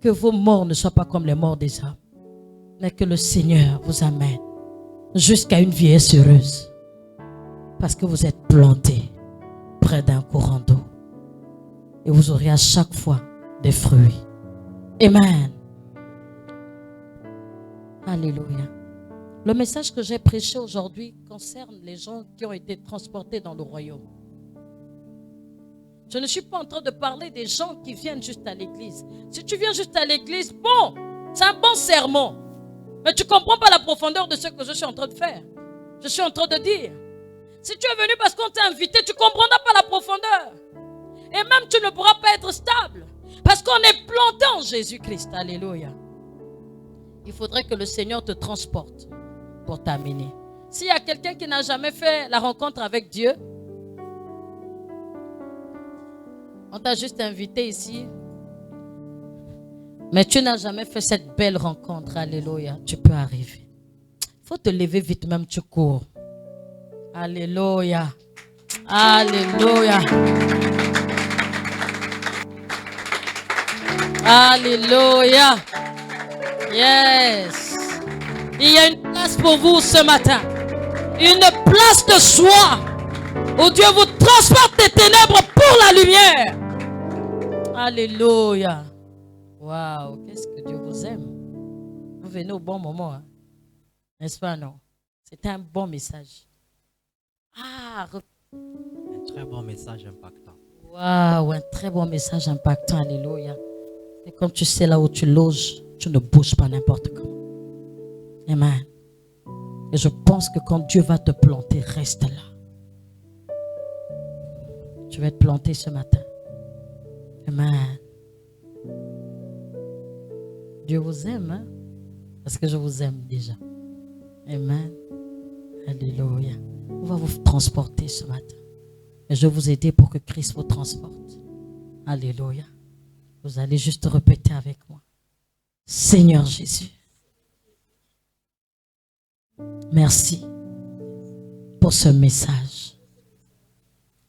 Que vos morts ne soient pas comme les morts des hommes, mais que le Seigneur vous amène jusqu'à une vieillesse heureuse. Parce que vous êtes plantés près d'un courant d'eau. Et vous aurez à chaque fois des fruits. Amen. Alléluia. Le message que j'ai prêché aujourd'hui concerne les gens qui ont été transportés dans le royaume. Je ne suis pas en train de parler des gens qui viennent juste à l'église. Si tu viens juste à l'église, bon, c'est un bon sermon. Mais tu ne comprends pas la profondeur de ce que je suis en train de faire. Je suis en train de dire. Si tu es venu parce qu'on t'a invité, tu ne comprendras pas la profondeur. Et même tu ne pourras pas être stable. Parce qu'on est planté en Jésus-Christ. Alléluia. Il faudrait que le Seigneur te transporte pour t'amener. S'il y a quelqu'un qui n'a jamais fait la rencontre avec Dieu, on t'a juste invité ici, mais tu n'as jamais fait cette belle rencontre. Alléluia. Tu peux arriver. Il faut te lever vite, même tu cours. Alléluia. Alléluia. Alléluia. Yes. Il y a une place pour vous ce matin. Une place de choix où Dieu vous transporte des ténèbres pour la lumière. Alléluia. Waouh, qu'est-ce que Dieu vous aime. Vous venez au bon moment. Hein? N'est-ce pas, non? C'était un bon message. Ah,
un très bon message impactant.
Waouh, un très bon message impactant. Alléluia. Et comme tu sais là où tu loges, tu ne bouges pas n'importe comment. Amen. Et je pense que quand Dieu va te planter, reste là. Tu vas être planté ce matin. Amen. Dieu vous aime, hein? Parce que je vous aime déjà. Amen. Alléluia. On va vous transporter ce matin. Et je vais vous aider pour que Christ vous transporte. Alléluia. Vous allez juste répéter avec moi. Seigneur Jésus, merci pour ce message.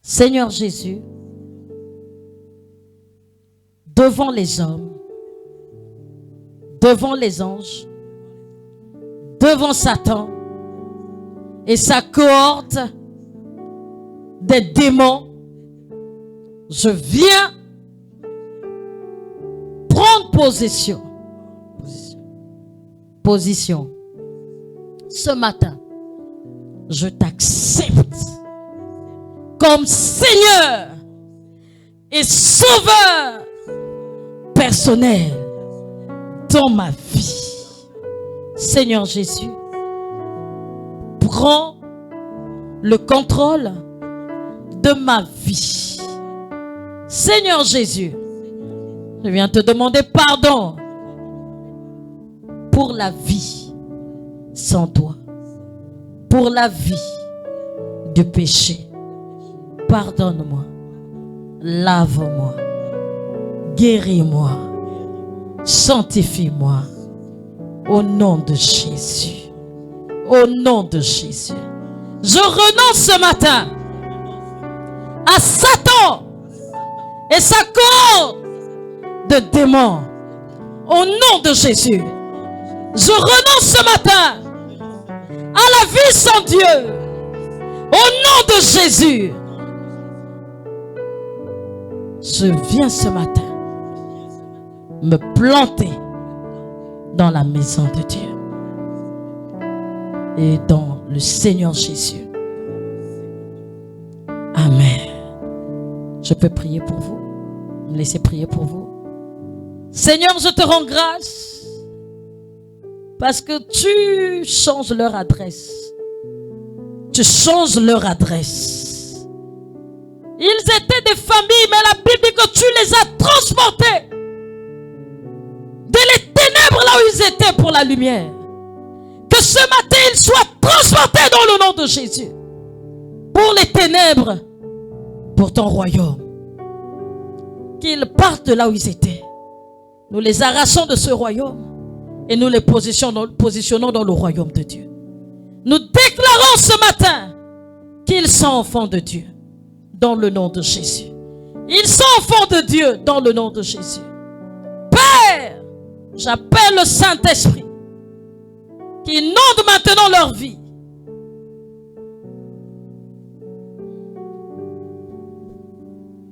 Seigneur Jésus, devant les hommes, devant les anges, devant Satan et sa cohorte des démons, je viens prendre position. Ce matin, je t'accepte comme Seigneur et Sauveur personnel dans ma vie. Seigneur Jésus, prends le contrôle de ma vie. Seigneur Jésus, je viens te demander pardon pour la vie sans toi, pour la vie du péché. Pardonne-moi, lave-moi, guéris-moi, sanctifie-moi au nom de Jésus. Au nom de Jésus. Je renonce ce matin à Satan et sa cohorte de démons. Au nom de Jésus. Je renonce ce matin à la vie sans Dieu. Au nom de Jésus. Je viens ce matin me planter dans la maison de Dieu. Et dans le Seigneur Jésus. Amen. Je peux prier pour vous. Me laissez prier pour vous. Seigneur, je te rends grâce parce que tu changes leur adresse. Tu changes leur adresse. Ils étaient des familles, mais la Bible dit que tu les as transportés de les ténèbres là où ils étaient pour la lumière. Que ce matin, ils soient transportés dans le nom de Jésus. Pour les ténèbres, pour ton royaume. Qu'ils partent de là où ils étaient. Nous les arrachons de ce royaume et nous les positionnons dans le royaume de Dieu. Nous déclarons ce matin qu'ils sont enfants de Dieu dans le nom de Jésus. Ils sont enfants de Dieu dans le nom de Jésus. Père, j'appelle le Saint-Esprit qui inonde maintenant leur vie.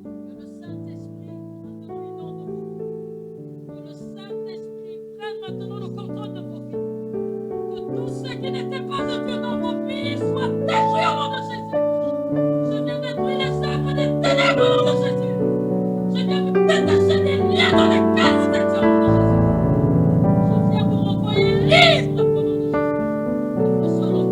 Que le Saint-Esprit maintenant inonde vous. Que le Saint-Esprit prenne maintenant le contrôle de vos vies. Que tous ceux qui n'étaient pas de Dieu dans vos vies soient détruits au nom de Jésus. Je viens détruire les œuvres des ténèbres au nom de Jésus. Je viens me détacher des liens dans les cases de Dieu au nom de Jésus. Je viens vous renvoyer libre. Que ce soit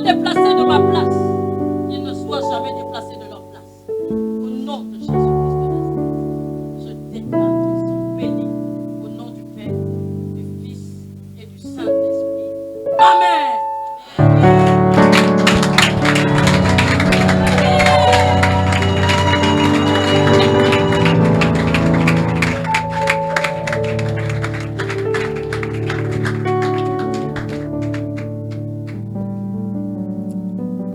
déplacer de ma